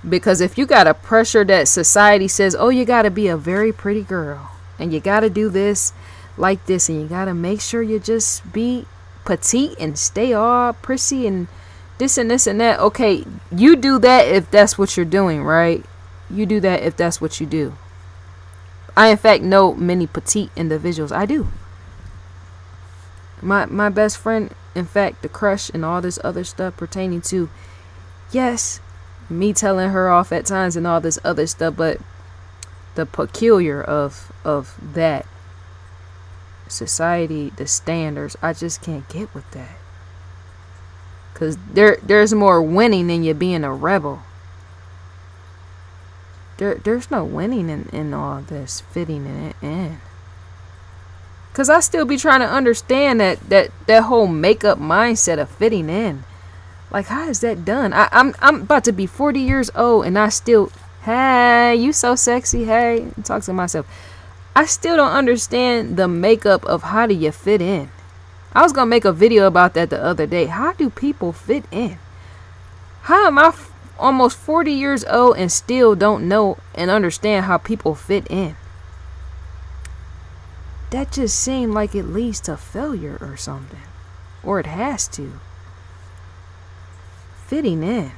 Because if you got a pressure that society says, oh, you got to be a very pretty girl and you got to do this like this and you got to make sure you just be petite and stay all prissy and this and this and that. Okay, you do that if that's what you're doing, right? You do that if that's what you do. I, in fact, know many petite individuals. I do. My best friend, in fact, the crush and all this other stuff pertaining to, yes, me telling her off at times and all this other stuff, but the peculiar of that society, the standards, I just can't get with that. Because there's more winning than you being a rebel. There's no winning in all this fitting it in. Because I still be trying to understand that whole makeup mindset of fitting in. Like, how is that done? I'm about to be 40 years old and I still, hey, you so sexy, hey, talk to myself. I still don't understand the makeup of how do you fit in. I was going to make a video about that the other day. How do people fit in? How am I almost 40 years old and still don't know and understand how people fit in? That just seemed like it leads to failure or something. Or it has to. Fitting in.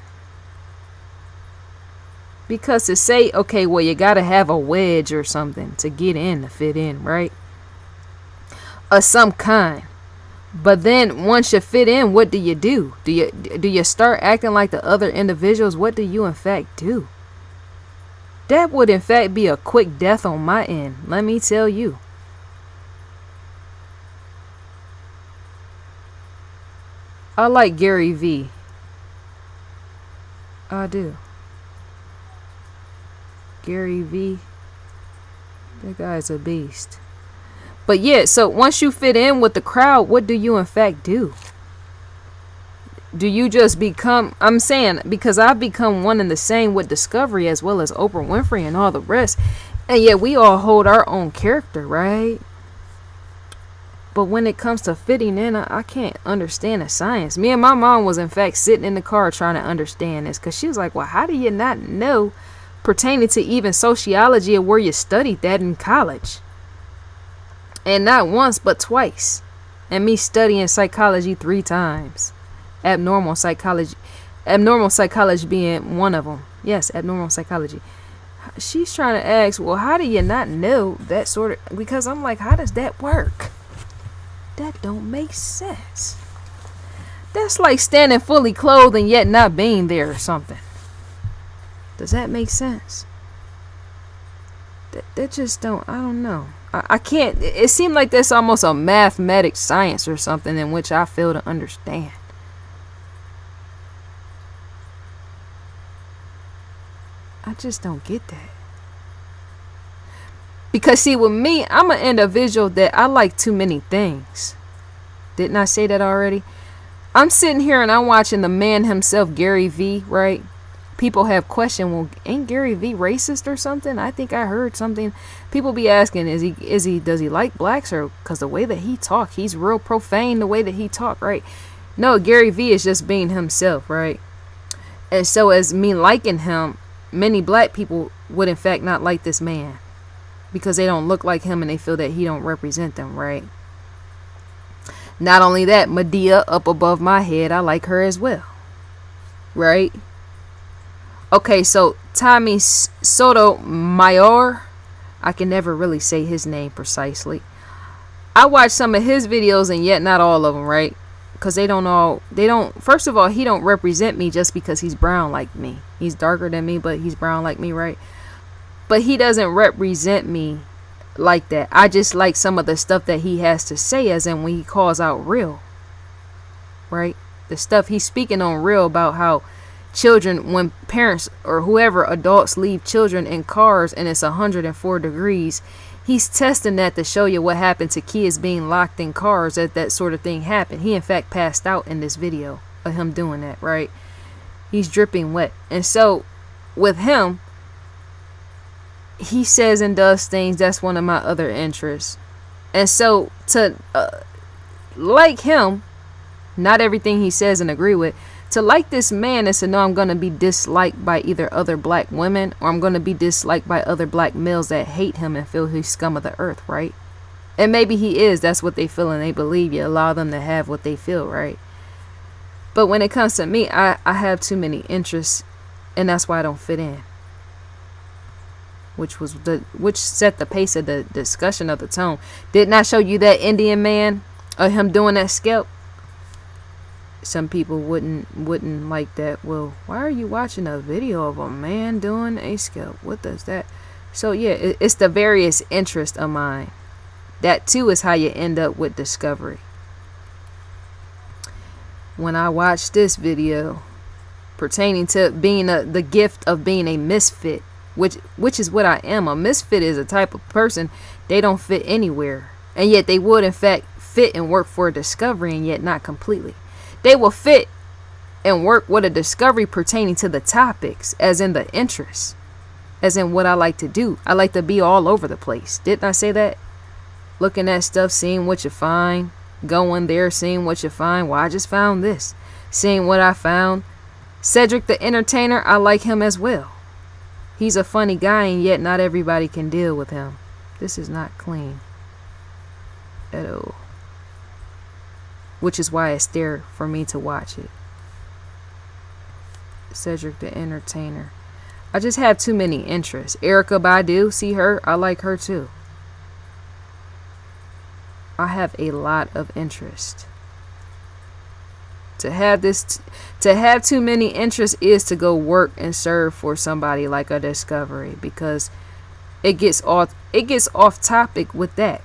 Because to say, okay, well, you got to have a wedge or something to get in, to fit in, right? Of some kind. But then once you fit in, what do you do? Do you start acting like the other individuals? What do you in fact do? That would in fact be a quick death on my end. Let me tell you. I like Gary V. I do. Gary V. That guy's a beast. But yeah, so once you fit in with the crowd, what do you in fact do? Do you just become, I'm saying, because I've become one and the same with Discovery as well as Oprah Winfrey and all the rest. And yet we all hold our own character, right? But when it comes to fitting in, I can't understand the science. Me and my mom was in fact sitting in the car trying to understand this. Because she was like, well, how do you not know pertaining to even sociology or where you studied that in college? And not once, but twice. And me studying psychology 3 times. Abnormal psychology being one of them. Yes, abnormal psychology. She's trying to ask, well, how do you not know that sort of... Because I'm like, how does that work? That don't make sense. That's like standing fully clothed and yet not being there or something. Does that make sense? That just don't... I don't know. I can't... It seemed like there's almost a mathematic science or something in which I fail to understand. I just don't get that. Because see, with me, I'm an individual that I like too many things. Didn't I say that already? I'm sitting here and I'm watching the man himself, Gary V, right? People have questioned, well, ain't Gary V racist or something? I think I heard something. People be asking, does he like blacks? Or because the way that he talk, he's real profane the way that he talk, right? No, Gary V is just being himself, right? And so as me liking him, many black people would in fact not like this man. Because they don't look like him and they feel that he don't represent them, right? Not only that, Medea up above my head, I like her as well. Right? Okay, so Tommy Sotomayor, I can never really say his name precisely. I watched some of his videos and yet not all of them, right? Because first of all, he don't represent me just because he's brown like me. He's darker than me, but he's brown like me, right? But he doesn't represent me like that. I just like some of the stuff that he has to say, as in when he calls out real. Right? The stuff he's speaking on real about how children, when parents or whoever adults leave children in cars and it's 104 degrees, he's testing that to show you what happened to kids being locked in cars, that sort of thing happened. He in fact passed out in this video of him doing that, right? He's dripping wet. And so with him, he says and does things, that's one of my other interests. And so to like him, not everything he says and agree with, To like this man is to know I'm going to be disliked by either other black women or I'm going to be disliked by other black males that hate him and feel he's scum of the earth, right? And maybe he is. That's what they feel and they believe. You allow them to have what they feel, right? But when it comes to me, I have too many interests, and that's why I don't fit in. Which set the pace of the discussion of the tone. Didn't I show you that Indian man of him doing that scalp? Some people wouldn't like that. Well, why are you watching a video of a man doing a scalp? What does that? So yeah, it's the various interests of mine. That too is how you end up with discovery. When I watched this video pertaining to being the gift of being a misfit, which is what I am. A misfit is a type of person, they don't fit anywhere, and yet they would in fact fit and work for a discovery, and yet not completely. They will fit and work with a discovery pertaining to the topics, as in the interests, as in what I like to do. I like to be all over the place. Didn't I say that? Looking at stuff, seeing what you find, going there, seeing what you find. Well, I just found this, seeing what I found. Cedric the Entertainer, I like him as well. He's a funny guy, and yet not everybody can deal with him. This is not clean at all. Which is why it's there for me to watch it. Cedric the Entertainer. I just have too many interests. Erykah Badu, see her? I like her too. I have a lot of interest. To have too many interests is to go work and serve for somebody like a discovery, because it gets off topic with that.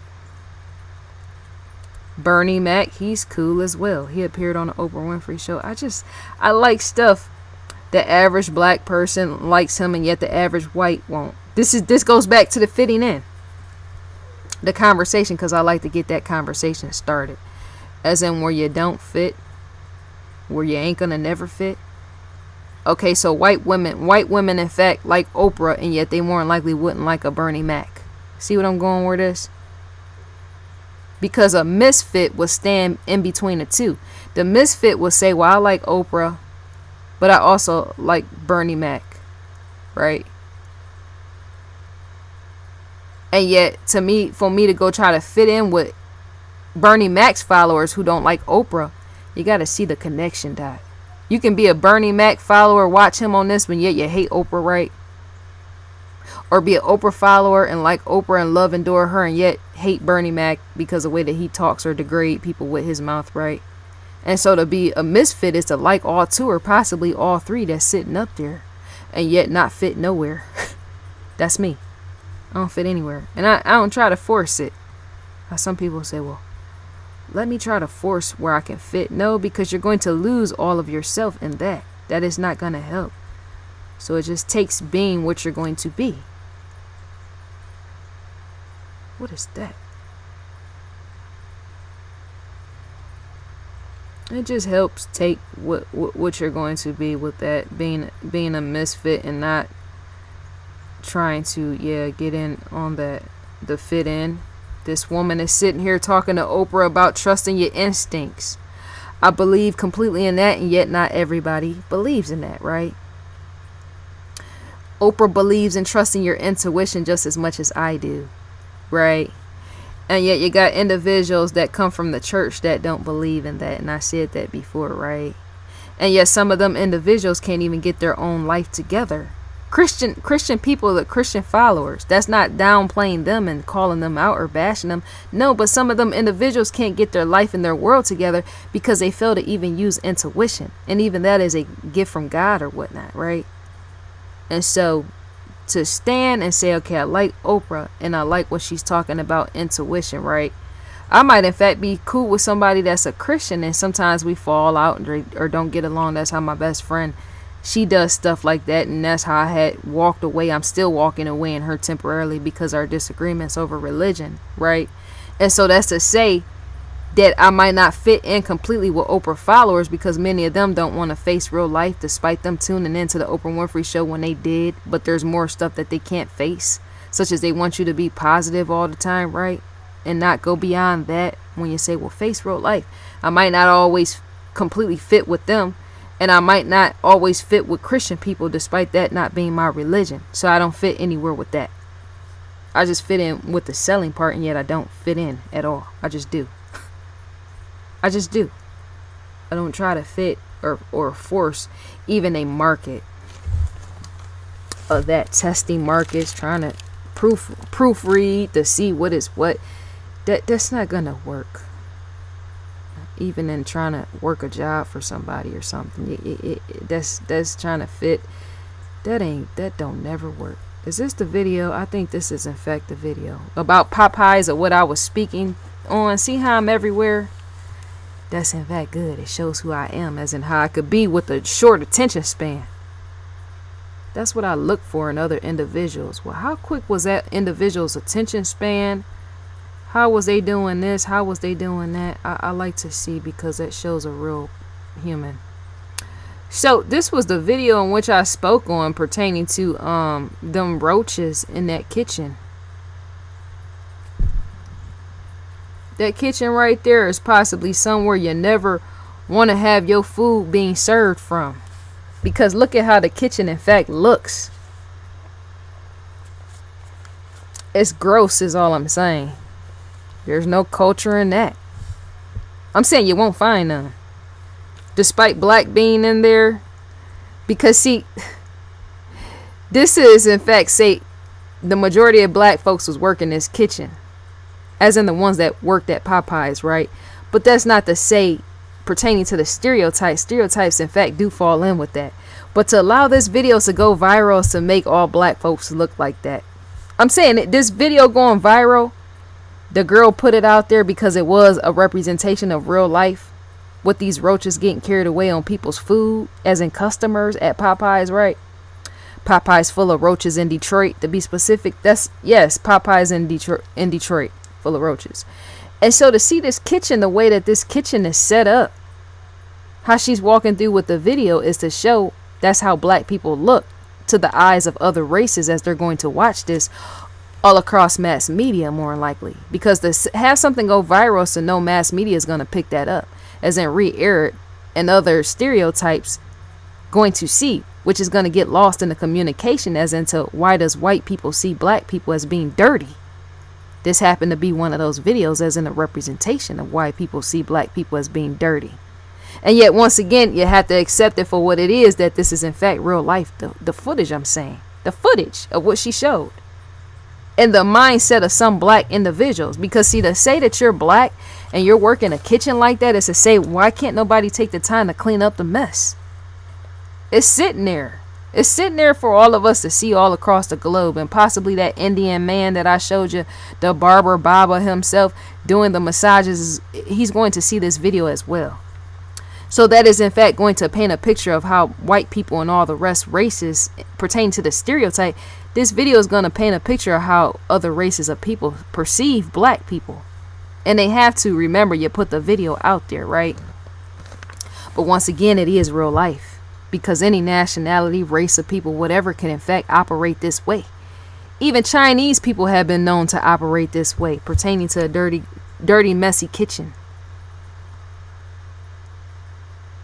Bernie Mac, he's cool as well. He appeared on the Oprah Winfrey Show. I like stuff the average black person likes him, and yet the average white won't. This goes back to the fitting in the conversation, because I like to get that conversation started, as in where you don't fit, where you ain't gonna never fit. Okay, so white women in fact like Oprah, and yet they more than likely wouldn't like a Bernie Mac. See what I'm going with this? Because a misfit will stand in between the two. The misfit will say, well, I like Oprah, but I also like Bernie Mac, right? And yet, for me to go try to fit in with Bernie Mac's followers who don't like Oprah, you got to see the connection, Dot. You can be a Bernie Mac follower, watch him on this, but yet you hate Oprah, right? Or be an Oprah follower and like Oprah and love and adore her, and yet hate Bernie Mac because of the way that he talks or degrade people with his mouth, right? And so to be a misfit is to like all two or possibly all three that's sitting up there, and yet not fit nowhere. That's me. I don't fit anywhere, and I don't try to force it. Some people say, well, let me try to force where I can fit. No, because you're going to lose all of yourself in that. That is not going to help. So it just takes being what you're going to be. What is that? It just helps take what you're going to be with that, being a misfit and not trying to get in on the fit in. This woman is sitting here talking to Oprah about trusting your instincts. I believe completely in that, and yet not everybody believes in that, right? Oprah believes in trusting your intuition just as much as I do, right? And yet you got individuals that come from the church that don't believe in that, and I said that before, right? And yet some of them individuals can't even get their own life together. Christian people, the Christian followers, that's not downplaying them and calling them out or bashing them. No, but some of them individuals can't get their life and their world together because they fail to even use intuition. And even that is a gift from God or whatnot, right? And so to stand and say, okay, I like Oprah and I like what she's talking about, intuition, right? I might in fact be cool with somebody that's a Christian, and sometimes we fall out or don't get along. That's how my best friend, she does stuff like that, and that's how I had walked away. I'm still walking away in her temporarily because our disagreements over religion, right? And so that's to say that I might not fit in completely with Oprah followers, because many of them don't want to face real life despite them tuning into the Oprah Winfrey Show when they did. But there's more stuff that they can't face, such as they want you to be positive all the time, right? And not go beyond that when you say, well, face real life. I might not always completely fit with them, And I might not always fit with Christian people, despite that not being my religion. So I don't fit anywhere with that. I just fit in with the selling part, and yet I don't fit in at all. I just do. I just do. I don't try to fit or force even a market of that. Testing markets, trying to proofread to see what is what. That's not gonna work. Even in trying to work a job for somebody or something, that's trying to fit. That don't never work. Is this the video? I think this is in fact the video about Popeyes, or what I was speaking on. See how I'm everywhere? That's in fact good. It shows who I am, as in how I could be with a short attention span. That's what I look for in other individuals. Well, how quick was that individual's attention span? How was they doing this? How was they doing that? I like to see, because that shows a real human. So this was the video in which I spoke on pertaining to them roaches in that kitchen. That kitchen right there is possibly somewhere you never want to have your food being served from. Because look at how the kitchen in fact looks. It's gross is all I'm saying. There's no culture in that. I'm saying you won't find none. Despite black being in there. Because see, this is in fact say the majority of black folks was working this kitchen. As in the ones that worked at Popeyes, right? But that's not to say pertaining to the stereotypes. Stereotypes in fact do fall in with that. But to allow this video to go viral is to make all black folks look like that. I'm saying that this video going viral, the girl put it out there because it was a representation of real life, with these roaches getting carried away on people's food, as in customers at Popeyes, right? Popeyes full of roaches in Detroit, to be specific. That's, yes, Popeyes in Detroit full of roaches. And so to see this kitchen, the way that this kitchen is set up, how she's walking through with the video, is to show that's how black people look to the eyes of other races as they're going to watch this all across mass media, more than likely. Because to have something go viral, so no mass media is going to pick that up, as in re-air it, and other stereotypes going to see, which is going to get lost in the communication, as into why does white people see black people as being dirty. This happened to be one of those videos, as in a representation of why people see black people as being dirty. And yet, once again, you have to accept it for what it is, that this is in fact real life. The footage, I'm saying, the footage of what she showed, and the mindset of some black individuals. Because see, to say that you're black and you're working a kitchen like that is to say, why can't nobody take the time to clean up the mess? It's sitting there. It's sitting there for all of us to see all across the globe. And possibly that Indian man that I showed you, the barber Baba himself, doing the massages, he's going to see this video as well. So that is in fact going to paint a picture of how white people and all the rest races pertain to the stereotype. This video is going to paint a picture of how other races of people perceive black people. And they have to remember, you put the video out there, right? But once again, it is real life. Because any nationality, race of people, whatever, can in fact operate this way. Even Chinese people have been known to operate this way, pertaining to a dirty, messy kitchen.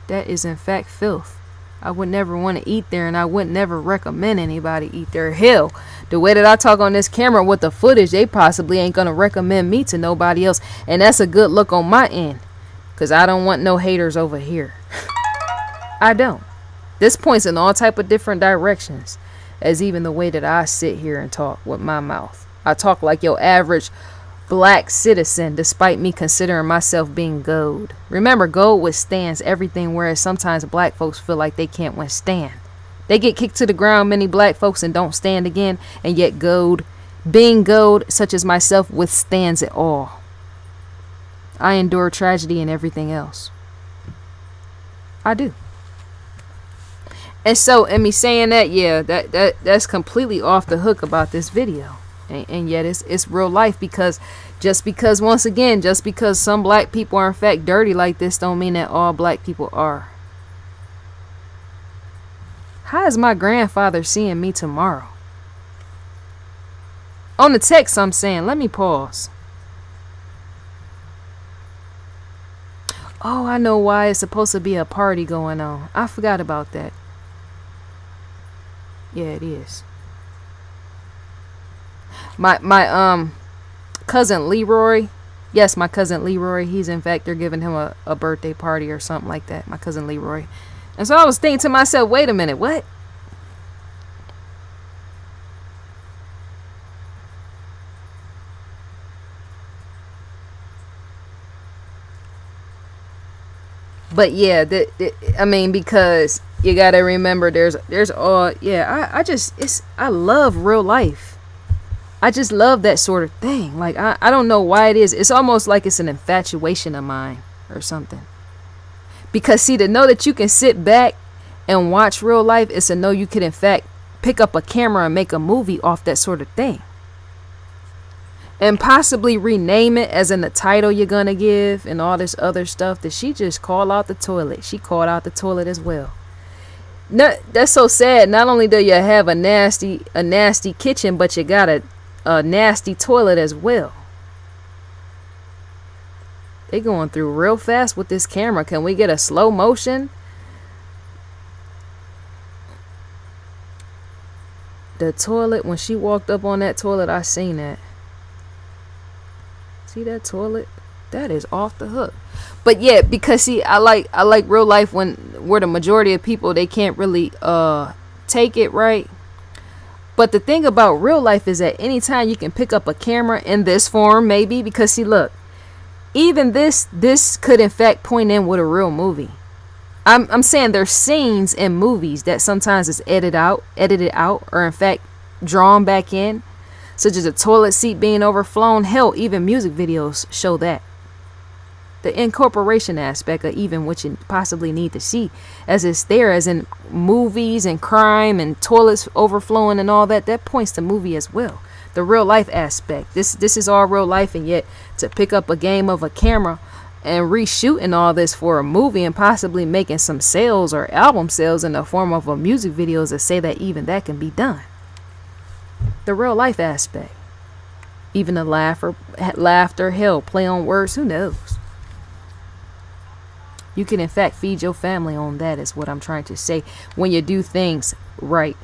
That is in fact filth. I would never want to eat there, and I would never recommend anybody eat there. Hell, the way that I talk on this camera with the footage, they possibly ain't going to recommend me to nobody else. And that's a good look on my end, because I don't want no haters over here. I don't. This points in all type of different directions, as even the way that I sit here and talk with my mouth. I talk like your average black citizen, despite me considering myself being gold. Remember, gold withstands everything, whereas sometimes black folks feel like they can't withstand. They get kicked to the ground, many black folks, and don't stand again, and yet gold, being gold, such as myself, withstands it all. I endure tragedy and everything else. I do. And so, in me saying that, yeah, that's completely off the hook about this video. And yet it's real life, because just because, once again, just because some black people are in fact dirty like this, don't mean that all black people are. How is my grandfather seeing me tomorrow? On the text I'm saying, let me pause. Oh, I know why it's supposed to be a party going on. I forgot about that. Yeah, it is. My cousin Leroy. Yes, my cousin Leroy. He's in fact they're giving him a birthday party or something like that. My cousin Leroy. And so I was thinking to myself, wait a minute, what? But yeah, I mean, because you gotta remember, there's all, yeah. I love real life. I just love that sort of thing. Like I don't know why it is. It's almost like it's an infatuation of mine or something. Because see, to know that you can sit back and watch real life is to know you could in fact pick up a camera and make a movie off that sort of thing. And possibly rename it as in the title you're gonna give and all this other stuff. That she just called out the toilet. She called out the toilet as well. No, that's so sad. Not only do you have a nasty kitchen, but you got a nasty toilet as well. They going through real fast with this camera. Can we get a slow motion? The toilet, when she walked up on that toilet, I seen that. See that toilet? That is off the hook. But yeah, because see, I like real life where the majority of people, they can't really take it right. But the thing about real life is that anytime you can pick up a camera in this form, maybe, because see, look, even this could in fact point in with a real movie. I'm saying there's scenes in movies that sometimes is edited out, or in fact drawn back in, such as a toilet seat being overflown. Hell, even music videos show that. The incorporation aspect of even what you possibly need to see, as it's there, as in movies and crime and toilets overflowing and all that, that points to movie as well. The real life aspect. This is all real life, and yet to pick up a game of a camera and reshooting all this for a movie and possibly making some sales or album sales in the form of a music videos that say that even that can be done. The real life aspect. Even the laughter, hell, play on words, who knows? You can in fact feed your family on that, is what I'm trying to say, when you do things right.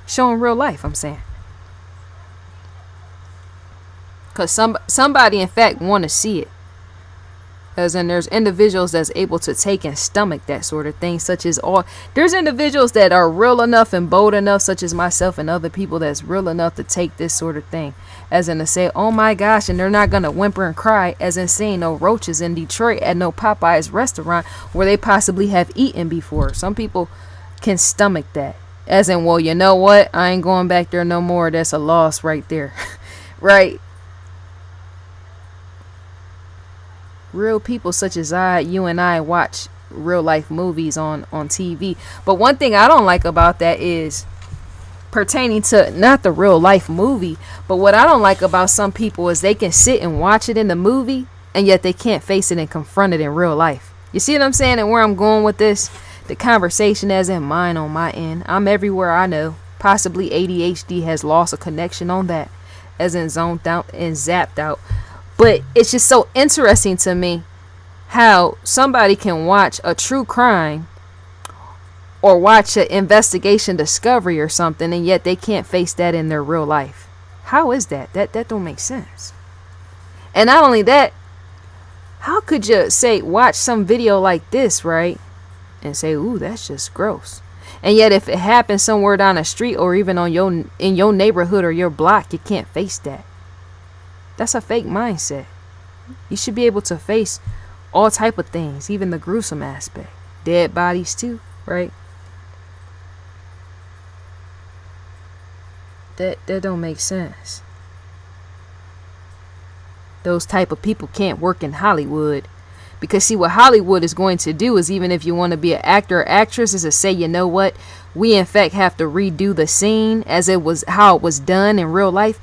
Showing real life, I'm saying. Because somebody in fact want to see it. As in, there's individuals that's able to take and stomach that sort of thing, such as there's individuals that are real enough and bold enough, such as myself and other people, that's real enough to take this sort of thing, as in to say, oh my gosh, and they're not gonna whimper and cry, as in seeing no roaches in Detroit at no Popeyes restaurant where they possibly have eaten before. Some people can stomach that, as in, well, you know what, I ain't going back there no more. That's a loss right there. Right? Real people such as you and I watch real life movies on TV. But one thing I don't like about that is pertaining to not the real life movie, but what I don't like about some people is they can sit and watch it in the movie and yet they can't face it and confront it in real life. You see what I'm saying, and where I'm going with this? The conversation as in mine on my end. I'm everywhere, I know. Possibly ADHD has lost a connection on that, as in zoned out and zapped out. But it's just so interesting to me how somebody can watch a true crime or watch an investigation discovery or something, and yet they can't face that in their real life. How is that? That don't make sense. And not only that, how could you say watch some video like this, right, and say, ooh, that's just gross, and yet if it happens somewhere down the street or even in your neighborhood or your block, you can't face that? That's a fake mindset. You should be able to face all type of things, even the gruesome aspect. Dead bodies too, right? That don't make sense. Those type of people can't work in Hollywood. Because see, what Hollywood is going to do is, even if you want to be an actor or actress, is to say, you know what, we in fact have to redo the scene as it was, how it was done in real life.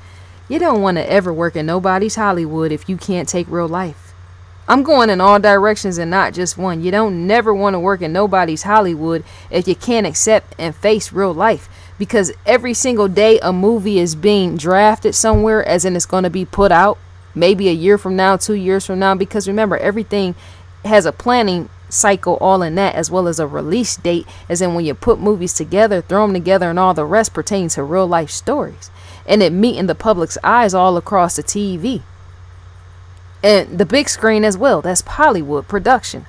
You don't want to ever work in nobody's Hollywood if you can't take real life. I'm going in all directions and not just one. You don't never want to work in nobody's Hollywood if you can't accept and face real life. Because every single day a movie is being drafted somewhere, as in it's going to be put out maybe a year from now, 2 years from now. Because remember, everything has a planning cycle all in that, as well as a release date, as in when you put movies together, throw them together, and all the rest pertains to real life stories, and it meeting the public's eyes all across the TV and the big screen as well. That's Hollywood production.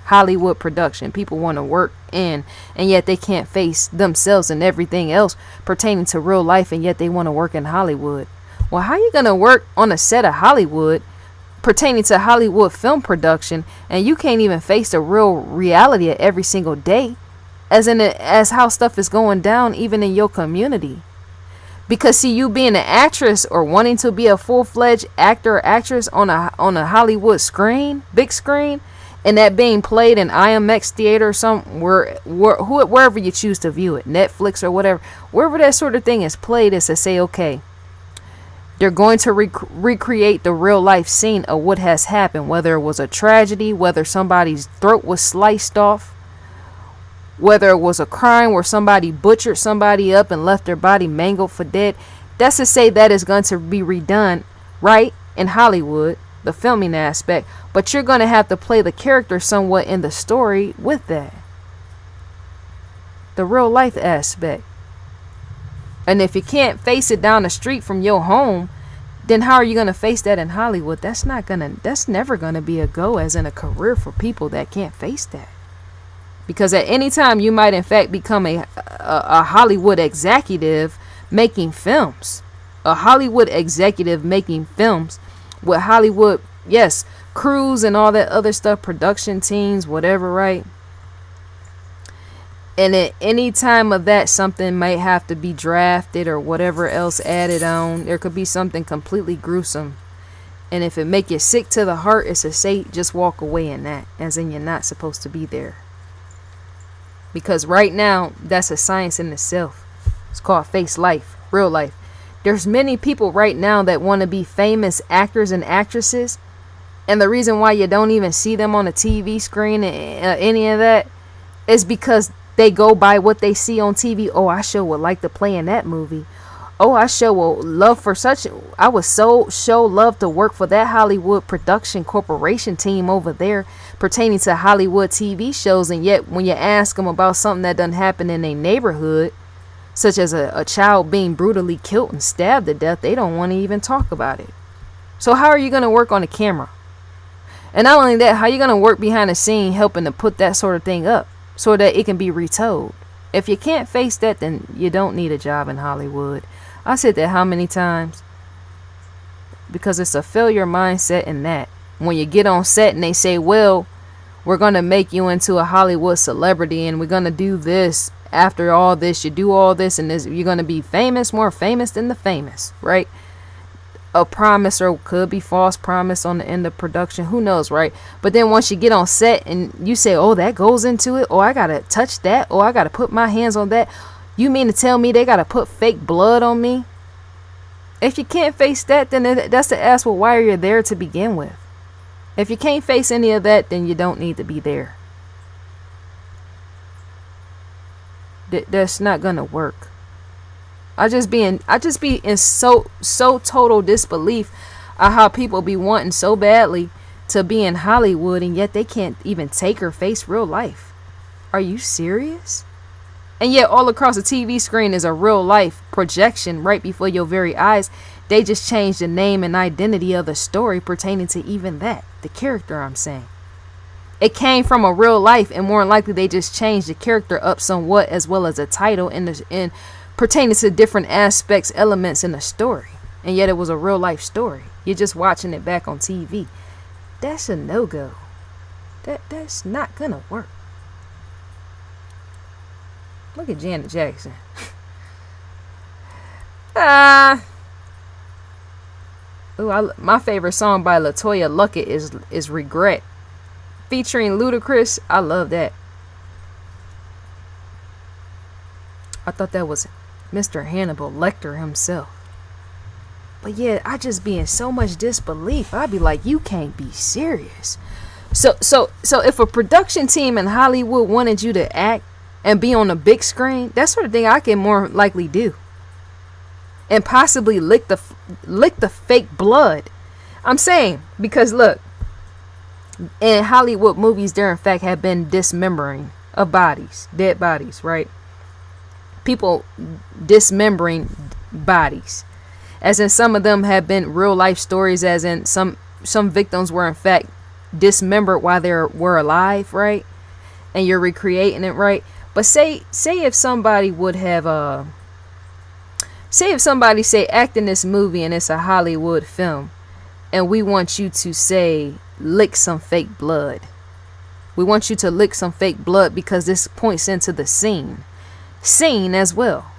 People want to work in, and yet they can't face themselves and everything else pertaining to real life, and yet they want to work in Hollywood. Well, how are you gonna work on a set of Hollywood pertaining to Hollywood film production, and you can't even face the real reality of every single day, as how stuff is going down even in your community? Because see, you being an actress or wanting to be a full-fledged actor or actress on a Hollywood screen, big screen, and that being played in IMAX theater or wherever you choose to view it, Netflix or whatever, wherever that sort of thing is played, is to say, okay, they're going to recreate the real life scene of what has happened, whether it was a tragedy, whether somebody's throat was sliced off, whether it was a crime where somebody butchered somebody up and left their body mangled for dead. That's to say that is going to be redone, right, in Hollywood, the filming aspect. But you're going to have to play the character somewhat in the story with that, the real life aspect. And if you can't face it down the street from your home, then how are you going to face that in Hollywood? That's never going to be a go as in a career for people that can't face that. Because at any time you might in fact become a Hollywood executive making films. A Hollywood executive making films with Hollywood, yes, crews and all that other stuff, production teams, whatever, right? And at any time of that, something might have to be drafted or whatever else added on. There could be something completely gruesome. And if it make you sick to the heart, it's to say, just walk away in that. As in, you're not supposed to be there. Because right now, that's a science in itself. It's called face life, real life. There's many people right now that want to be famous actors and actresses. And the reason why you don't even see them on a TV screen, any of that, is because they go by what they see on TV. Oh, I sure would like to play in that movie. Oh, I sure would love for such. I would so love to work for that Hollywood production corporation team over there pertaining to Hollywood TV shows. And yet when you ask them about something that doesn't happen in their neighborhood, such as a child being brutally killed and stabbed to death, they don't want to even talk about it. So how are you going to work on the camera? And not only that, how are you going to work behind the scene helping to put that sort of thing up so that it can be retold? If you can't face that, then you don't need a job in Hollywood. I said that how many times? Because it's a failure mindset in that. When you get on set and they say, well, we're going to make you into a Hollywood celebrity and we're going to do this. After all this, you do all this and this, you're going to be famous, more famous than the famous, right? A promise, or could be false promise on the end of production. Who knows, right? But then once you get on set and you say, oh, that goes into it. Oh, I got to touch that. Oh, I got to put my hands on that. You mean to tell me they got to put fake blood on me? If you can't face that, then that's to ask, well, why are you there to begin with? If you can't face any of that, then you don't need to be there. That's not gonna work. I just be in so total disbelief of how people be wanting so badly to be in Hollywood, and yet they can't even take or face real life. Are you serious? And yet all across the TV screen is a real life projection right before your very eyes. They just changed the name and identity of the story pertaining to even that, the character I'm saying. It came from a real life, and more than likely they just changed the character up somewhat, as well as the title in pertaining to different aspects, elements in the story. And yet it was a real life story. You're just watching it back on TV. That's a no-go. That's not gonna work. Look at Janet Jackson. My favorite song by LaToya Luckett is Regret, featuring Ludacris. I love that. I thought that was Mr. Hannibal Lecter himself. But yeah, I just be in so much disbelief. I'd be like, you can't be serious. So if a production team in Hollywood wanted you to act and be on a big screen, that sort of thing I can more likely do. And possibly lick the fake blood. I'm saying, because look, In Hollywood movies, there in fact have been dismembering of bodies, dead bodies, right? People dismembering bodies, as in some of them have been real life stories, as in some victims were in fact dismembered while they were alive, right? And you're recreating it, right? But say if somebody would have say if somebody say act in this movie and it's a Hollywood film, and we want you to say lick some fake blood. We want you to lick some fake blood because this points into the scene as well.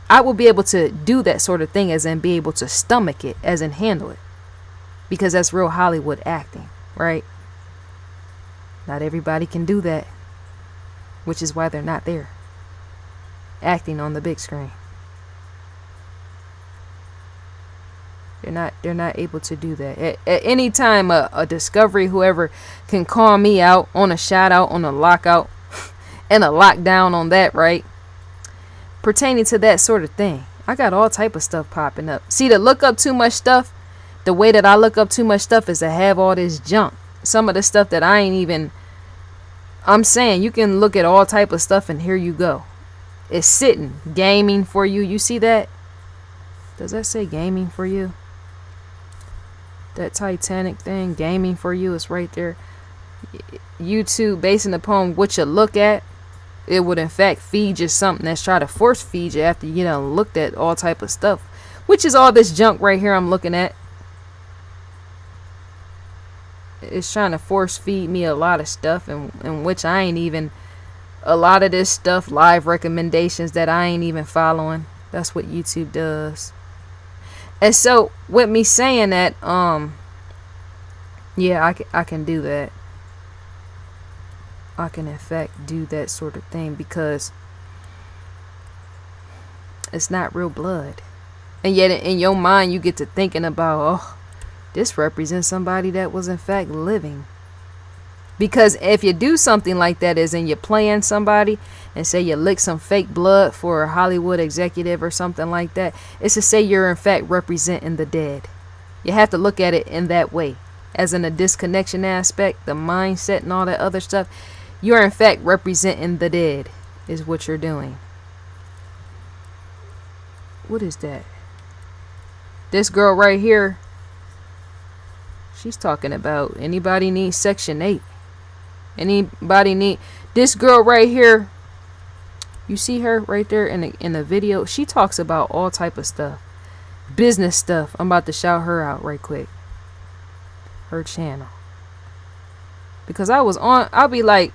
I will be able to do that sort of thing, as in be able to stomach it, as in handle it, because that's real Hollywood acting, right? Not everybody can do that, which is why they're not there acting on the big screen. They're not able to do that. At any time, a Discovery, whoever, can call me out on a shout out, on a lockout, and a lockdown on that, right? Pertaining to that sort of thing. I got all type of stuff popping up. See, to look up too much stuff, the way that I look up too much stuff is to have all this junk. Some of the stuff that I ain't even, I'm saying, you can look at all type of stuff and here you go. It's sitting, gaming for you. You see that? Does that say gaming for you? That Titanic thing, gaming for you, is right there. YouTube, basing upon what you look at, it would in fact feed you something that's trying to force feed you after you know looked at all type of stuff, which is all this junk right here I'm looking at. It's trying to force feed me a lot of stuff, and which I ain't even, a lot of this stuff, live recommendations that I ain't even following. That's what YouTube does. And so with me saying that, yeah, I can do that. I can in fact do that sort of thing because it's not real blood. And yet in your mind you get to thinking about, oh, this represents somebody that was in fact living. Because if you do something like that, as in you're playing somebody and say you lick some fake blood for a Hollywood executive or something like that, it's to say you're in fact representing the dead. You have to look at it in that way, as in a disconnection aspect, the mindset and all that other stuff. You're in fact representing the dead is what you're doing. What is that? This girl right here, she's talking about anybody needs Section 8. Anybody need this girl right here? You see her right there in the video. She talks about all type of stuff, business stuff. I'm about to shout her out right quick. Her channel, because I'll be like,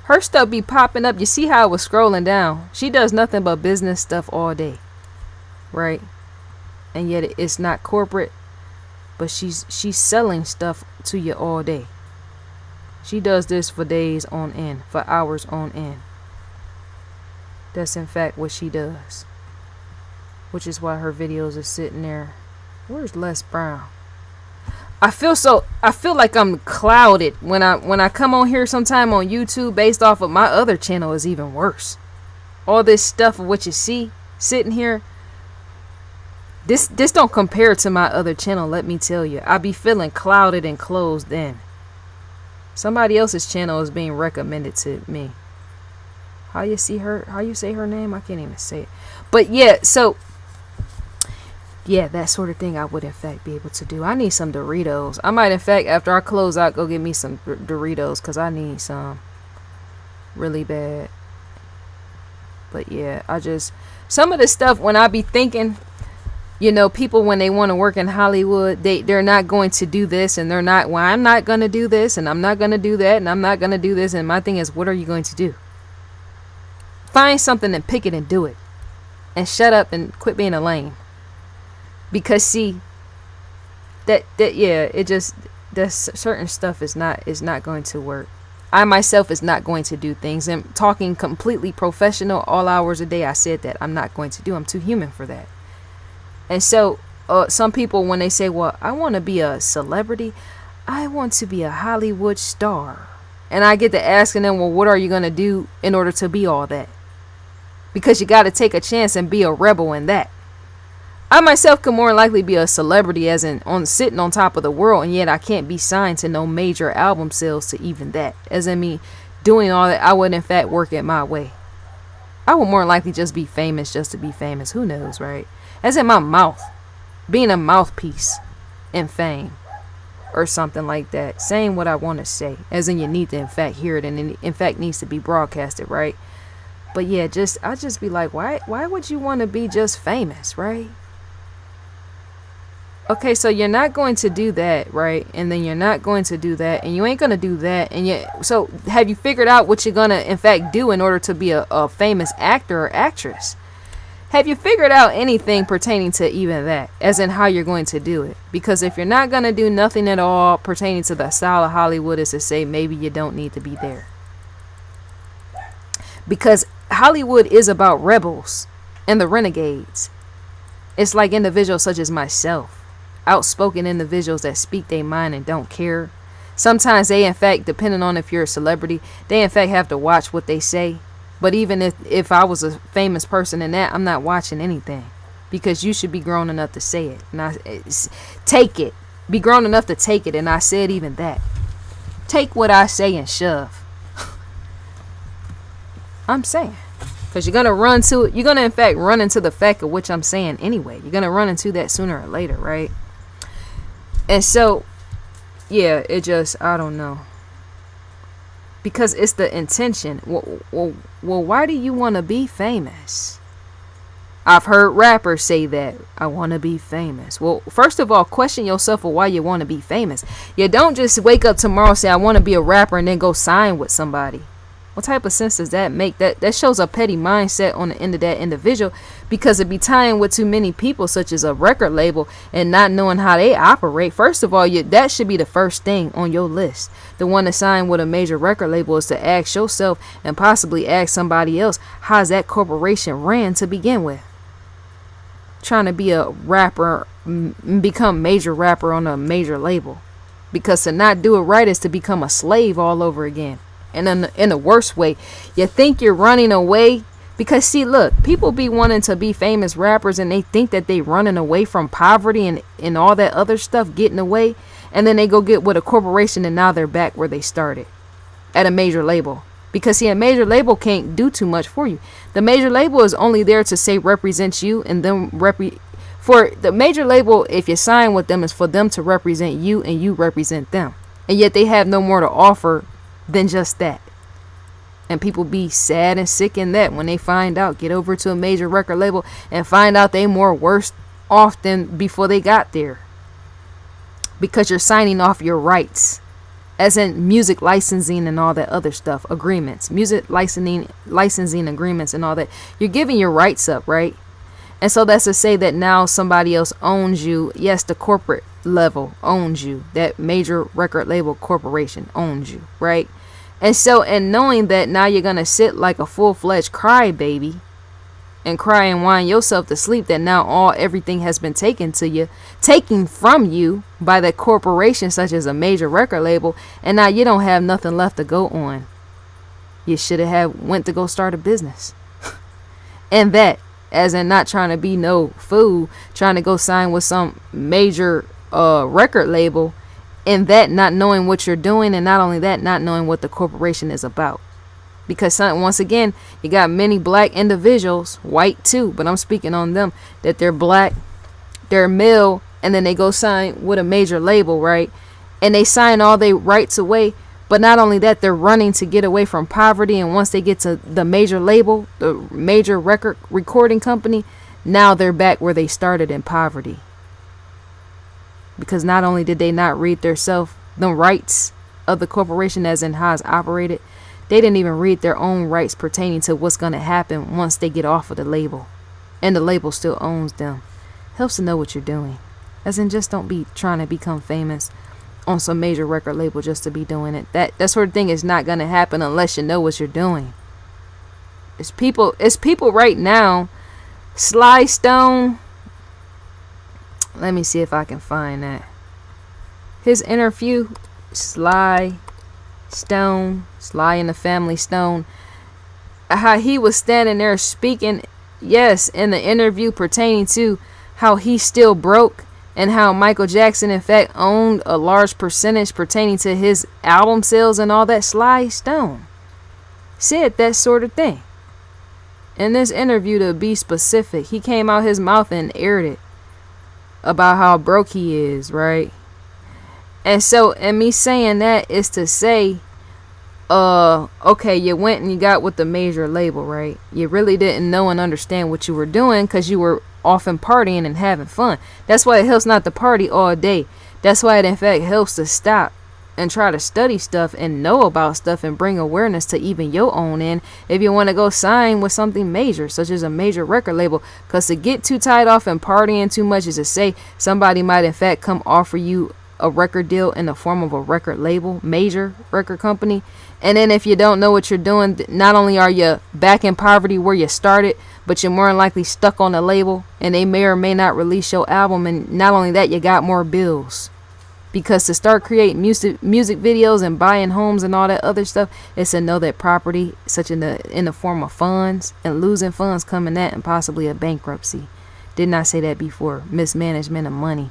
her stuff be popping up. You see how I was scrolling down? She does nothing but business stuff all day, right? And yet it's not corporate, but she's selling stuff to you all day. She does this for days on end, for hours on end. That's in fact what she does. Which is why her videos are sitting there. Where's Les Brown? I feel like I'm clouded when I come on here sometime on YouTube, based off of my other channel is even worse. All this stuff of what you see sitting here, this don't compare to my other channel, let me tell you. I be feeling clouded and closed in. Somebody else's channel is being recommended to me. How you say her name? I can't even say it. But yeah, so yeah, that sort of thing I would in fact be able to do. I need some Doritos. I might in fact, after I close out, go get me some Doritos, because I need some really bad. But yeah, some of the stuff when I be thinking, you know, people when they want to work in Hollywood, they're not going to do this, and they're not, well, I'm not going to do this, and I'm not going to do that, and I'm not going to do this. And my thing is, what are you going to do? Find something and pick it and do it. And shut up and quit being a lame. Because see, that certain stuff is not going to work. I myself is not going to do things. And talking completely professional all hours a day, I said that I'm not going to do. I'm too human for that. And so some people, when they say, well, I want to be a celebrity, I want to be a Hollywood star. And I get to asking them, well, what are you going to do in order to be all that? Because you got to take a chance and be a rebel in that. I myself could more likely be a celebrity as in on sitting on top of the world, and yet I can't be signed to no major album sales to even that. As in me doing all that, I would in fact work it my way. I would more likely just be famous just to be famous. Who knows, right? As in my mouth. Being a mouthpiece in fame. Or something like that. Saying what I want to say. As in you need to in fact hear it, and it in fact needs to be broadcasted, right? But yeah, I just be like, why would you want to be just famous, right? Okay, so you're not going to do that, right? And then you're not going to do that, and you ain't going to do that. And yet, so have you figured out what you're going to, in fact, do in order to be a famous actor or actress? Have you figured out anything pertaining to even that, as in how you're going to do it? Because if you're not going to do nothing at all pertaining to the style of Hollywood, is to say maybe you don't need to be there. Because Hollywood is about rebels and the renegades. It's like individuals such as myself. Outspoken individuals that speak their mind and don't care. Sometimes they in fact, depending on if you're a celebrity, they in fact have to watch what they say. But even if I was a famous person in that, I'm not watching anything. Because you should be grown enough to say it. And take it. Be grown enough to take it. And I said even that. Take what I say and shove. I'm saying. Because you're going to run to it. You're going to in fact run into the fact of which I'm saying anyway. You're going to run into that sooner or later, right? And so, yeah, it just, I don't know. Because it's the intention. Well, why do you want to be famous? I've heard rappers say that. I want to be famous. Well, first of all, question yourself of why you want to be famous. You don't just wake up tomorrow and say, I want to be a rapper, and then go sign with somebody. What type of sense does that make? That shows a petty mindset on the end of that individual, because it be tying with too many people, such as a record label, and not knowing how they operate. First of all, that should be the first thing on your list. The one to sign with a major record label is to ask yourself and possibly ask somebody else, how's that corporation ran to begin with? Trying to be a rapper, become major rapper on a major label. Because to not do it right is to become a slave all over again. And in the worst way, you think you're running away. Because see, look, people be wanting to be famous rappers, and they think that they running away from poverty and all that other stuff, getting away. And then they go get with a corporation, and now they're back where they started, at a major label. Because see, a major label can't do too much for you. The major label is only there to say represent you, and then for the major label, if you sign with them, is for them to represent you and you represent them. And yet they have no more to offer than just that. And people be sad and sick in that when they find out, get over to a major record label and find out they more worse off than before they got there. Because you're signing off your rights, as in music licensing and all that other stuff, agreements, music licensing agreements and all that. You're giving your rights up, right? And so that's to say that now somebody else owns you. Yes, the corporate level owns you. That major record label corporation owns you, right? And so, and knowing that now you're going to sit like a full-fledged crybaby and cry and whine yourself to sleep, that now everything has been taken from you by the corporation, such as a major record label, and now you don't have nothing left to go on. You should have went to go start a business. And that, as in not trying to be no fool, trying to go sign with some major record label, and that not knowing what you're doing, and not only that, not knowing what the corporation is about. Because once again, you got many black individuals, white too, but I'm speaking on them, that they're black, they're male, and then they go sign with a major label, right? And they sign all their rights away. But not only that, they're running to get away from poverty. And once they get to the major label, the major record recording company, now they're back where they started, in poverty. Because not only did they not read the rights of the corporation, as in how it's operated, they didn't even read their own rights pertaining to what's going to happen once they get off of the label. And the label still owns them. Helps to know what you're doing. As in, just don't be trying to become famous on some major record label just to be doing it. That sort of thing is not going to happen unless you know what you're doing. It's people right now. Sly Stone. Let me see if I can find that. His interview, Sly Stone, Sly and the Family Stone, how he was standing there speaking, yes, in the interview pertaining to how he's still broke, and how Michael Jackson in fact owned a large percentage pertaining to his album sales and all that. Sly Stone said that sort of thing in this interview. To be specific, he came out his mouth and aired it about how broke he is, right? And so, and me saying that is to say, okay, you went and you got with the major label, right? You really didn't know and understand what you were doing because you were often partying and having fun. That's why it helps not to party all day. That's why it in fact helps to stop and try to study stuff and know about stuff and bring awareness to even your own end if you want to go sign with something major, such as a major record label. Because to get too tied off and partying too much is to say somebody might in fact come offer you a record deal in the form of a record label, major record company. And then if you don't know what you're doing, not only are you back in poverty where you started, but you're more than likely stuck on the label and they may or may not release your album. And not only that, you got more bills. Because to start creating music videos and buying homes and all that other stuff, is to know that property, such in the form of funds, and losing funds coming that and possibly a bankruptcy. Didn't I say that before? Mismanagement of money.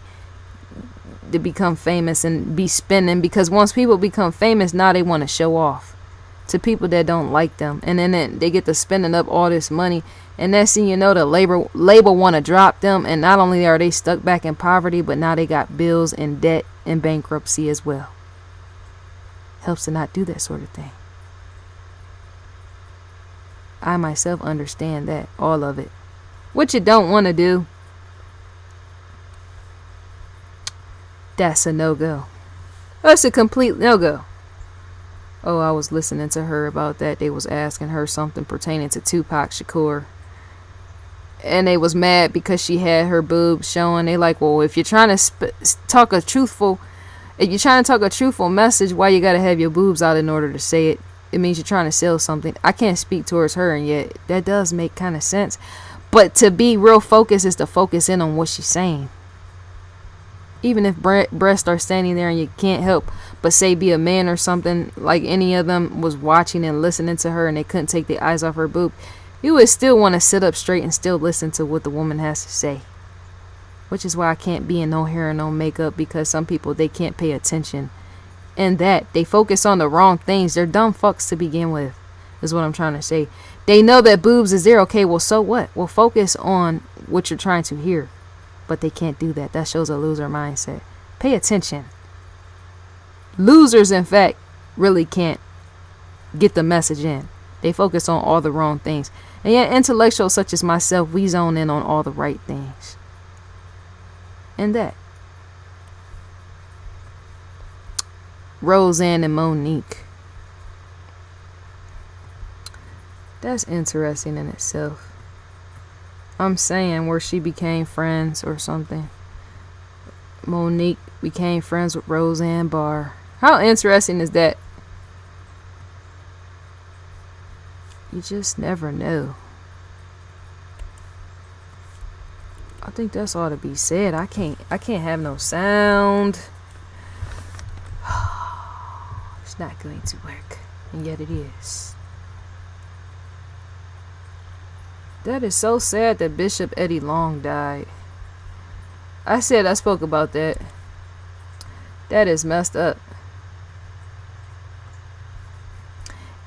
To become famous and be spending, because once people become famous, now they want to show off to people that don't like them, and then they get to spending up all this money, and next thing you know, the label want to drop them, and not only are they stuck back in poverty, but now they got bills and debt and bankruptcy as well. Helps to not do that sort of thing. I myself understand that, all of it. What you don't want to do, that's a no-go. That's a complete no-go. Oh, I was listening to her about that. They was asking her something pertaining to Tupac Shakur. And they was mad because she had her boobs showing. They like, well, if you're trying to talk a truthful message, why you got to have your boobs out in order to say it? It means you're trying to sell something. I can't speak towards her, and yet that does make kind of sense. But to be real focused is to focus in on what she's saying. Even if breasts are standing there and you can't help but say be a man or something, like any of them was watching and listening to her and they couldn't take their eyes off her boob, you would still want to sit up straight and still listen to what the woman has to say. Which is why I can't be in no hair and no makeup, because some people, they can't pay attention. And that they focus on the wrong things. They're dumb fucks to begin with, is what I'm trying to say. They know that boobs is there. Okay, well, so what? Well, focus on what you're trying to hear. But they can't do that. That shows a loser mindset. Pay attention. Losers, in fact, really can't get the message in. They focus on all the wrong things. And yet intellectuals such as myself, we zone in on all the right things. And that. Roseanne and Monique. That's interesting in itself. I'm saying where she became friends or something. Monique became friends with Roseanne Barr. How interesting is that? You just never know. I think that's all to be said. I can't have no sound. It's not going to work. And yet it is. That is so sad that Bishop Eddie Long died. I spoke about that. That is messed up.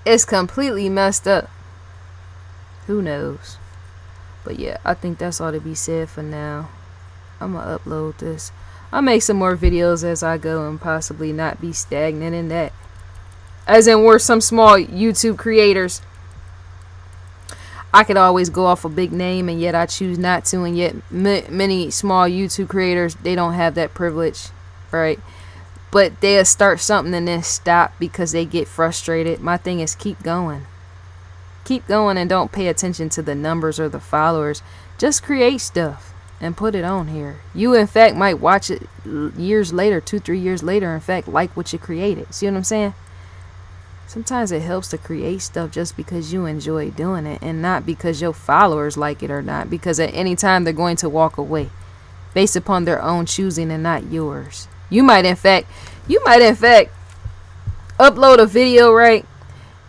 It's completely messed up. Who knows? But yeah, I think that's all to be said for now. I'm gonna upload this. I'll make some more videos as I go and possibly not be stagnant in that. As in, we're some small YouTube creators. I could always go off a big name, and yet I choose not to. And yet many small YouTube creators, they don't have that privilege, right? But they'll start something and then stop because they get frustrated. My thing is keep going. Keep going and don't pay attention to the numbers or the followers. Just create stuff and put it on here. You, in fact, might watch it years later, 2-3 years later, in fact, like what you created. See what I'm saying? Sometimes it helps to create stuff just because you enjoy doing it and not because your followers like it or not. Because at any time they're going to walk away based upon their own choosing and not yours. You might in fact upload a video, right?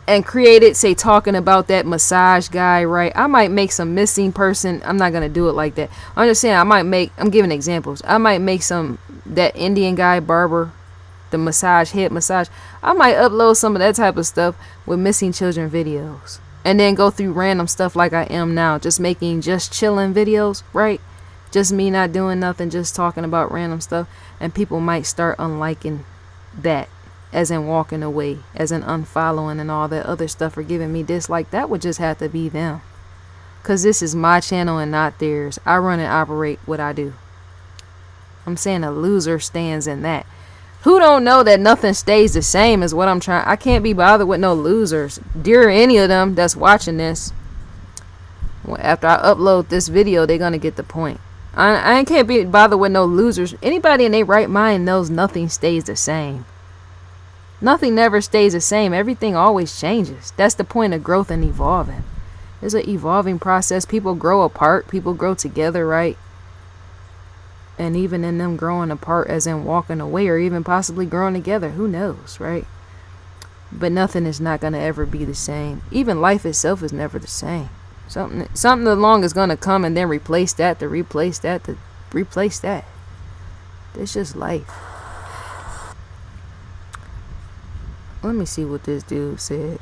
and create it, say talking about that massage guy, right? I might make some missing person. I'm not gonna do it like that. I'm just saying I'm giving examples. I might make some that Indian guy barber, the massage, head massage. I might upload some of that type of stuff with missing children videos. And then go through random stuff like I am now, just making just chilling videos, right? Just me not doing nothing, just talking about random stuff. And people might start unliking that, as in walking away, as in unfollowing and all that other stuff, or giving me dislike. That would just have to be them. Because this is my channel and not theirs. I run and operate what I do. I'm saying a loser stands in that. Who don't know that nothing stays the same is what I'm trying. I can't be bothered with no losers. Dear any of them that's watching this, after I upload this video, they're going to get the point. I can't be bothered with no losers. Anybody in their right mind knows nothing stays the same. Nothing never stays the same. Everything always changes. That's the point of growth and evolving. It's an evolving process. People grow apart. People grow together, right? And even in them growing apart, as in walking away, or even possibly growing together, who knows, right? But nothing is not going to ever be the same. Even life itself is never the same. Something along is going to come and then replace that, to replace that, to replace that. It's just life. Let me see what this dude said.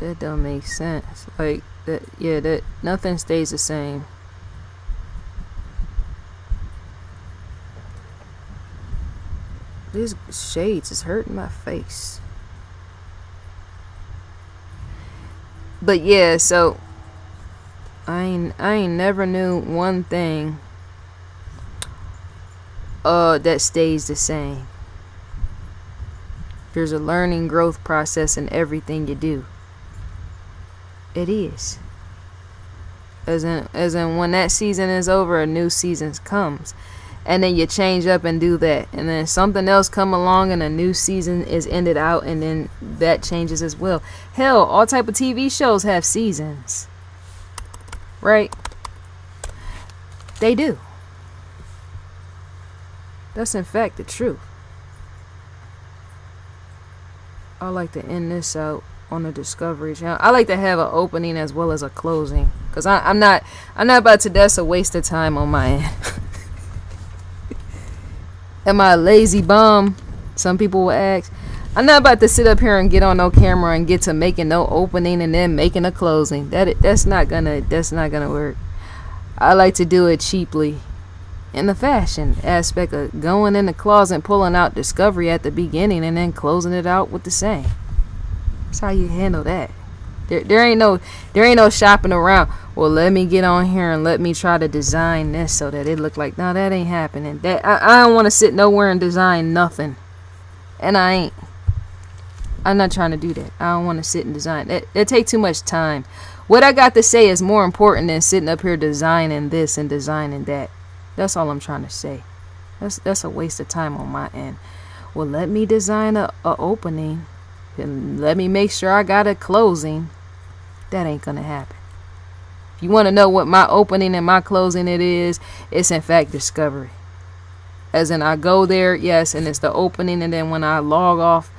That don't make sense. Like that, yeah, that nothing stays the same. These shades is hurting my face. But yeah, so I ain't never knew one thing that stays the same. There's a learning growth process in everything you do. It is. As in when that season is over, a new season comes. And then you change up and do that. And then something else come along and a new season is ended out, and then that changes as well. Hell, all type of TV shows have seasons. Right? They do. That's in fact the truth. I like to end this out on the Discovery Channel. I like to have an opening as well as a closing, because I'm not about to. That's a waste of time on my end. Am I a lazy bum? Some people will ask. I'm not about to sit up here and get on no camera and get to making no opening and then making a closing. That's not gonna work. I like to do it cheaply, in the fashion aspect of going in the closet and pulling out Discovery at the beginning and then closing it out with the same. That's how you handle that. There ain't no shopping around. Well, let me get on here and let me try to design this so that it look like. No, that ain't happening. That I don't want to sit nowhere and design nothing, and I ain't. I'm not trying to do that. I don't want to sit and design. It take too much time. What I got to say is more important than sitting up here designing this and designing that. That's all I'm trying to say. That's a waste of time on my end. Well, let me design a opening. And let me make sure I got a closing. That ain't gonna happen. If you want to know what my opening and my closing it is, it's in fact Discovery. As in, I go there, yes, and it's the opening, and then when I log off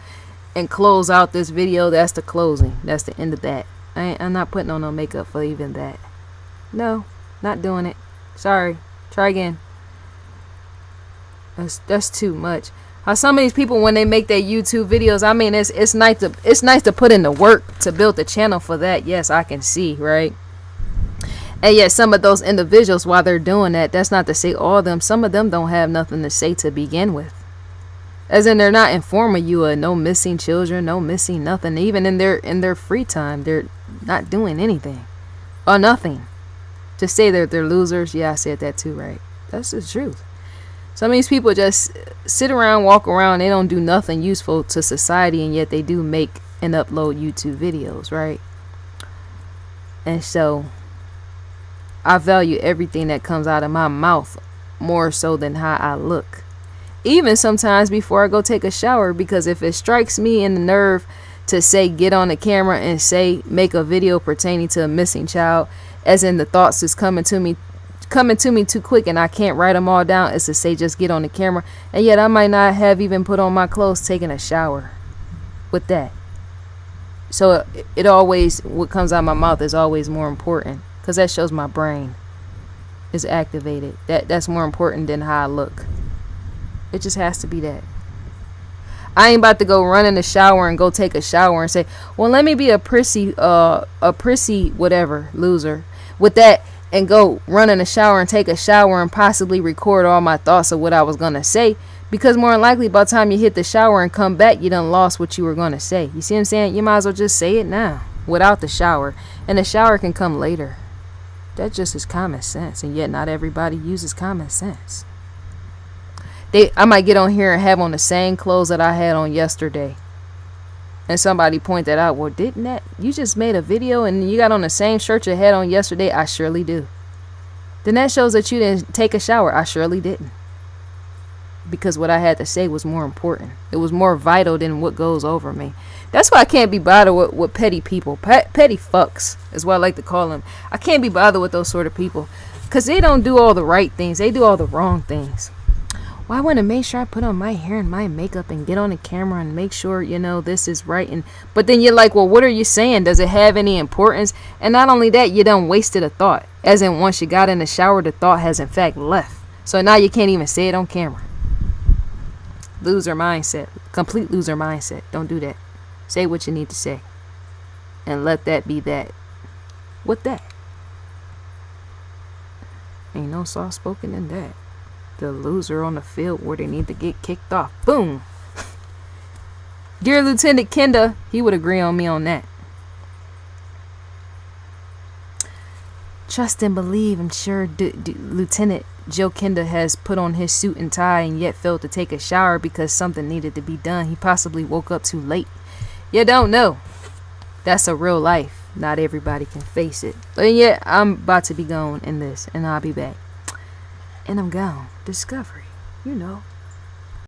and close out this video, that's the closing. That's the end of that. I'm not putting on no makeup for even that. No, not doing it. Sorry. Try again. That's too much. How some of these people, when they make their YouTube videos, I mean, it's nice to put in the work to build the channel for that. Yes, I can see, right? And yet some of those individuals, while they're doing that, that's not to say all of them. Some of them don't have nothing to say to begin with. As in, they're not informing you of no missing children, no missing nothing. Even in their free time, they're not doing anything or nothing. To say that they're losers, yeah, I said that too, right? That's the truth. Some of these people just sit around, walk around, they don't do nothing useful to society, and yet they do make and upload YouTube videos, right? And so I value everything that comes out of my mouth more so than how I look. Even sometimes before I go take a shower, because if it strikes me in the nerve to say get on the camera and say make a video pertaining to a missing child, as in the thoughts is coming to me too quick and I can't write them all down, is to say just get on the camera, and yet I might not have even put on my clothes taking a shower with that. So it always, what comes out of my mouth is always more important, because that shows my brain is activated. That's more important than how I look. It just has to be that. I ain't about to go run in the shower and go take a shower and say, well, let me be a prissy whatever loser with that, and go run in the shower and take a shower and possibly record all my thoughts of what I was gonna say, because more than likely by the time you hit the shower and come back, you done lost what you were gonna say. You see what I'm saying? You might as well just say it now without the shower, and the shower can come later. That just is common sense, and yet not everybody uses common sense. I might get on here and have on the same clothes that I had on yesterday, and somebody point that out. Well, didn't that, you just made a video and you got on the same shirt you had on yesterday? I surely do. Then that shows that you didn't take a shower. I surely didn't, because what I had to say was more important. It was more vital than what goes over me. That's why I can't be bothered with petty people. Petty fucks is what I like to call them. I can't be bothered with those sort of people, because they don't do all the right things. They do all the wrong things. Well, I want to make sure I put on my hair and my makeup and get on the camera and make sure, this is right. But then you're like, well, what are you saying? Does it have any importance? And not only that, you done wasted a thought. As in, once you got in the shower, the thought has in fact left. So now you can't even say it on camera. Loser mindset. Complete loser mindset. Don't do that. Say what you need to say. And let that be that. What that? Ain't no soft spoken in that. The loser on the field where they need to get kicked off. Boom. Dear Lieutenant Kenda, he would agree on me on that. Trust and believe. I'm sure Lieutenant Joe Kenda has put on his suit and tie and yet failed to take a shower because something needed to be done. He possibly woke up too late. You don't know. That's a real life. Not everybody can face it. But yet, I'm about to be gone in this, and I'll be back. And I'm gone. Discovery.